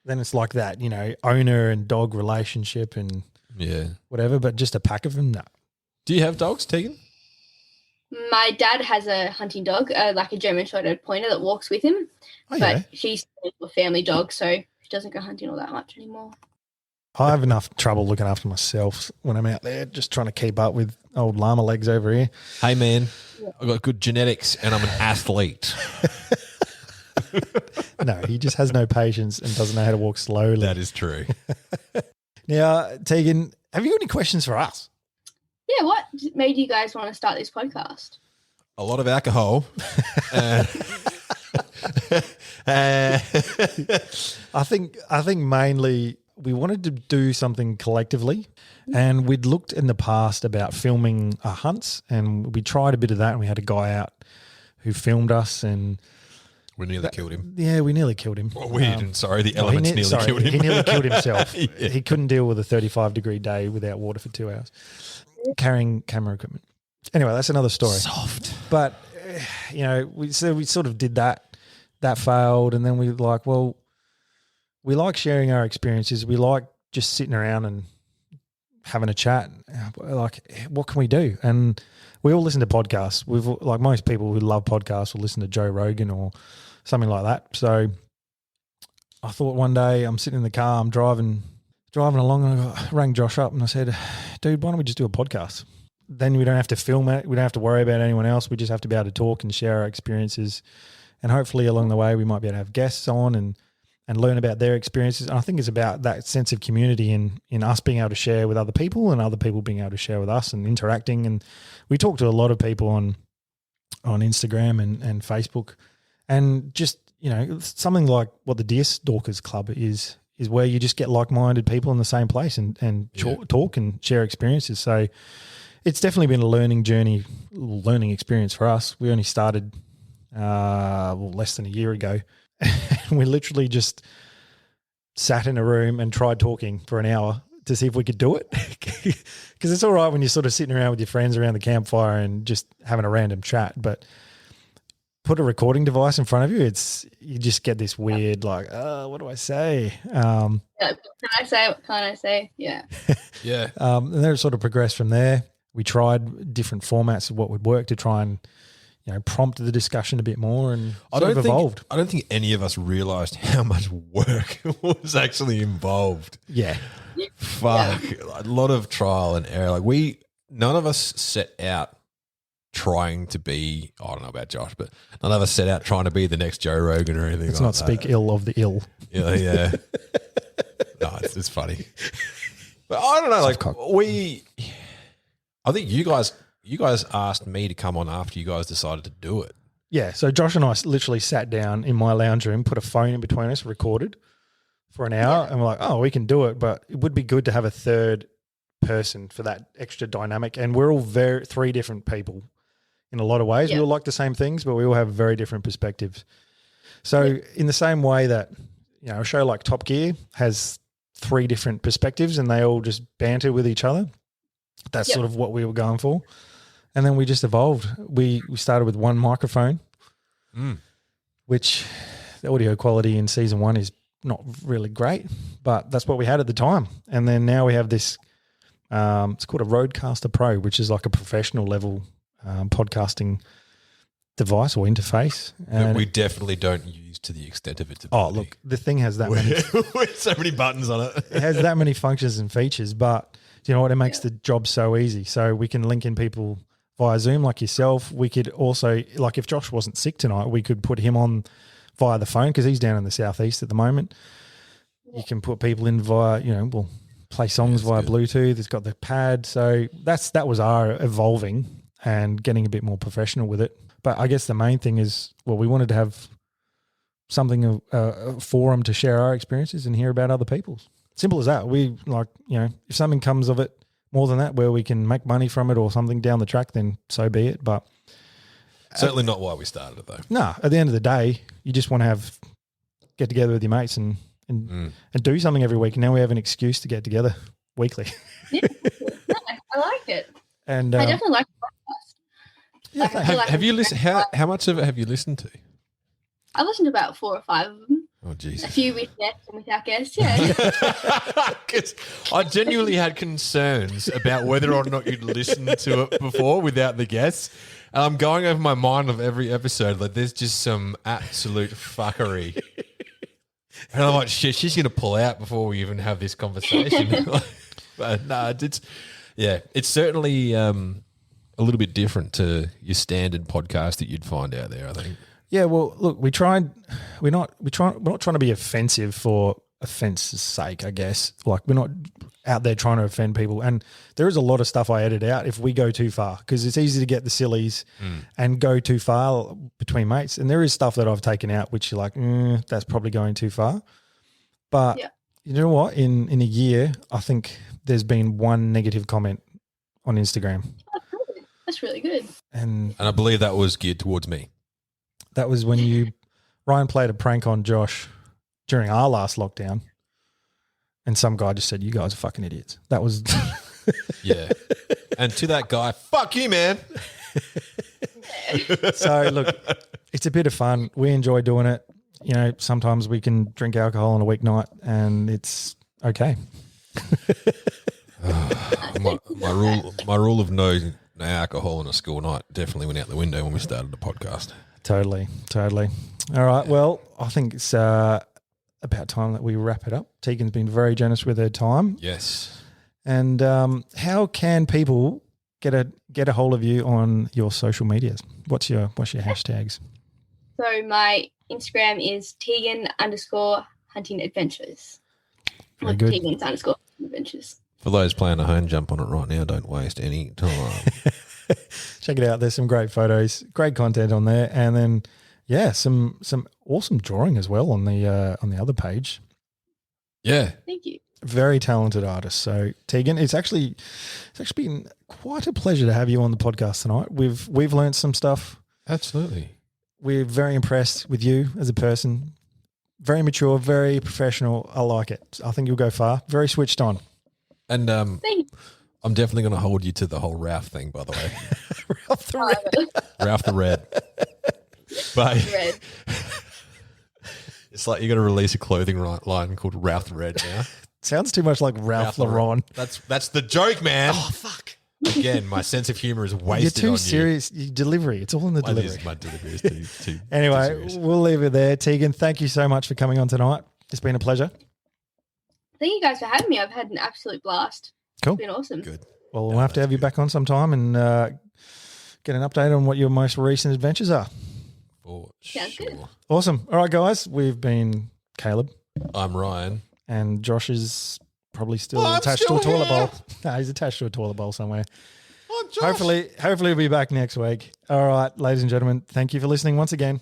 Then it's like that, owner and dog relationship and whatever. But just a pack of them, no. Do you have dogs, Tegan? My dad has a hunting dog, like a German Shepherd pointer that walks with him. Oh, but she's a family dog, so she doesn't go hunting all that much anymore. I have enough trouble looking after myself when I'm out there, just trying to keep up with old llama legs over here. Hey, man, I've got good genetics and I'm an athlete. No, he just has no patience and doesn't know how to walk slowly. That is true. Now, Tegan, have you got any questions for us? Yeah, what made you guys want to start this podcast? A lot of alcohol. I think mainly we wanted to do something collectively, and we'd looked in the past about filming our hunts, and we tried a bit of that, and we had a guy out who filmed us, and we nearly killed him. Yeah, we nearly killed him. Well, we didn't. Sorry, the elements nearly killed him. He nearly killed himself. Yeah. He couldn't deal with a 35-degree day without water for 2 hours, carrying camera equipment. Anyway, that's another story. Soft. But, we sort of did that. That failed, and then we were like, well, we like sharing our experiences. We like just sitting around and having a chat. Like, what can we do? And we all listen to podcasts. Like most people who love podcasts will listen to Joe Rogan or something like that. So I thought one day I'm sitting in the car, I'm driving along, and I rang Josh up and I said, dude, why don't we just do a podcast? Then we don't have to film it. We don't have to worry about anyone else. We just have to be able to talk and share our experiences. And hopefully along the way we might be able to have guests on and learn about their experiences. And I think it's about that sense of community in us being able to share with other people and other people being able to share with us and interacting. And we talk to a lot of people on Instagram and Facebook, and just, something like what the Deer Stalkers Club is where you just get like-minded people in the same place and talk and share experiences. So it's definitely been a learning experience for us. We only started less than a year ago. And we literally just sat in a room and tried talking for an hour to see if we could do it. Because it's all right when you're sort of sitting around with your friends around the campfire and just having a random chat, but put a recording device in front of you, you just get this weird what do I say? Can I say? What can I say? Yeah. Yeah. And then it sort of progressed from there. We tried different formats of what would work to try and prompted the discussion a bit more and I sort of evolved. I don't think any of us realised how much work was actually involved. Yeah. Fuck, a lot of trial and error. Like none of us set out trying to be. I don't know about Josh, but none of us set out trying to be the next Joe Rogan or anything. Let's like not speak ill of the ill. Yeah. No, it's funny. But I don't know. Like I think you guys asked me to come on after you guys decided to do it. Yeah. So Josh and I literally sat down in my lounge room, put a phone in between us, recorded for an hour, and we're like, oh, we can do it, but it would be good to have a third person for that extra dynamic. And we're all three different people in a lot of ways. We all like the same things, but we all have very different perspectives. So in the same way that, a show like Top Gear has three different perspectives and they all just banter with each other, that's sort of what we were going for. And then we just evolved. We started with one microphone, which the audio quality in season 1 is not really great, but that's what we had at the time. And then now we have this, it's called a Rodecaster Pro, which is like a professional level podcasting device or interface. And we definitely don't use to the extent of its ability. Oh, look, the thing has that many. So many buttons on it. It has that many functions and features, but you know what? It makes the job so easy. So we can link in people via Zoom like yourself. We could also, like if Josh wasn't sick tonight, we could put him on via the phone because he's down in the southeast at the moment. You can put people in via, we'll play songs via Bluetooth. It's got the pad. So that was our evolving and getting a bit more professional with it. But I guess the main thing is, we wanted to have something, a forum to share our experiences and hear about other people's. Simple as that. We if something comes of it more than that where we can make money from it or something down the track, then so be it. But certainly not why we started it, though. No, at the end of the day, you just want to get together with your mates and do something every week. And now we have an excuse to get together weekly. Yeah, I like it. And I definitely like the podcast. Yeah, have you listened? How much of it have you listened to? I've listened to about 4 or 5 of them. Oh, Jesus. A few with guests and without guests, yeah. Because I genuinely had concerns about whether or not you'd listened to it before without the guests. And I'm going over my mind of every episode. Like, there's just some absolute fuckery. And I'm like, shit, she's going to pull out before we even have this conversation. But no, it's certainly a little bit different to your standard podcast that you'd find out there, I think. Yeah, well, look, we're not trying to be offensive for offence's sake, I guess. Like, we're not out there trying to offend people. And there is a lot of stuff I edit out if we go too far, because it's easy to get the sillies and go too far between mates. And there is stuff that I've taken out which you're like, that's probably going too far. But you know what? In a year, I think there's been one negative comment on Instagram. Oh, good. That's really good. And I believe that was geared towards me. That was when Ryan played a prank on Josh during our last lockdown, and some guy just said, "You guys are fucking idiots." That was Yeah. And to that guy, fuck you, man. So look, it's a bit of fun. We enjoy doing it. Sometimes we can drink alcohol on a weeknight, and it's okay. My rule of no alcohol on a school night definitely went out the window when we started the podcast. Totally. All right. Well, I think it's about time that we wrap it up. Tegan's been very generous with her time. Yes. And how can people get a hold of you on your social medias? What's your hashtags? So my Instagram is Tegan_hunting adventures. Very good. Tegan's_adventures. For those playing at home, jump on it right now. Don't waste any time. Check it out. There's some great photos, great content on there, and then some awesome drawing as well on the other page. Yeah. Thank you. Very talented artist. So Tegan, it's actually been quite a pleasure to have you on the podcast tonight. We've learned some stuff. Absolutely. We're very impressed with you as a person. Very mature, very professional. I like it. I think you'll go far. Very switched on. And Thank you. I'm definitely going to hold you to the whole Ralph thing, by the way. Ralph the Red. Ralph the Red. But Red. it's like you're going to release a clothing line called Ralph the Red now. Sounds too much like Ralph Lauren. That's the joke, man. Oh, fuck. Again, my sense of humor is You're wasted too on serious. Your delivery. It's all in the you. delivery. My delivery is too Anyway, serious. we'll leave it there. Tegan, thank you so much for coming on tonight. It's been a pleasure. Thank you guys for having me. I've had an absolute blast. Cool. It's been awesome. Good. Well, we'll have to have you back on sometime and get an update on what your most recent adventures are. For Sounds sure. good. Awesome. All right, guys. We've been Caleb, I'm Ryan. and Josh is probably still I'm attached still to a toilet here. bowl. No, he's attached to a toilet bowl somewhere. I'm Josh. Hopefully he'll be back next week. All right, ladies and gentlemen, thank you for listening once again.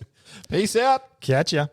Peace out. Catch ya.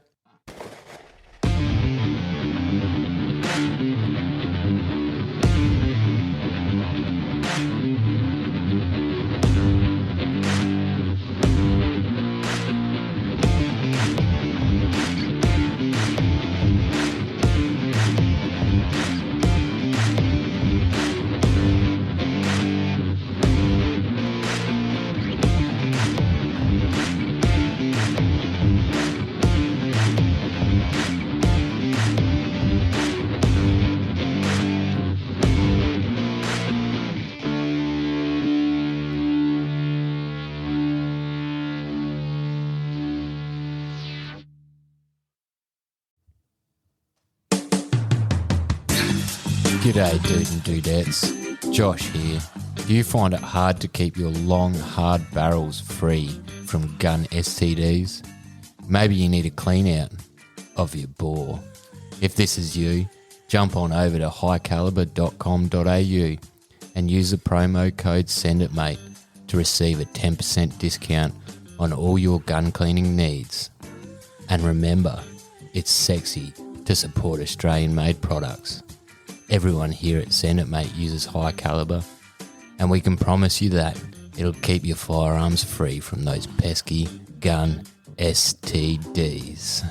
G'day, dude and dudettes. Josh here. Do you find it hard to keep your long, hard barrels free from gun STDs? Maybe you need a clean out of your bore. If this is you, jump on over to highcaliber.com.au and use the promo code SENDITMATE to receive a 10% discount on all your gun cleaning needs. And remember, it's sexy to support Australian-made products. Everyone here at Send It Mate uses High Caliber, and we can promise you that it'll keep your firearms free from those pesky gun STDs.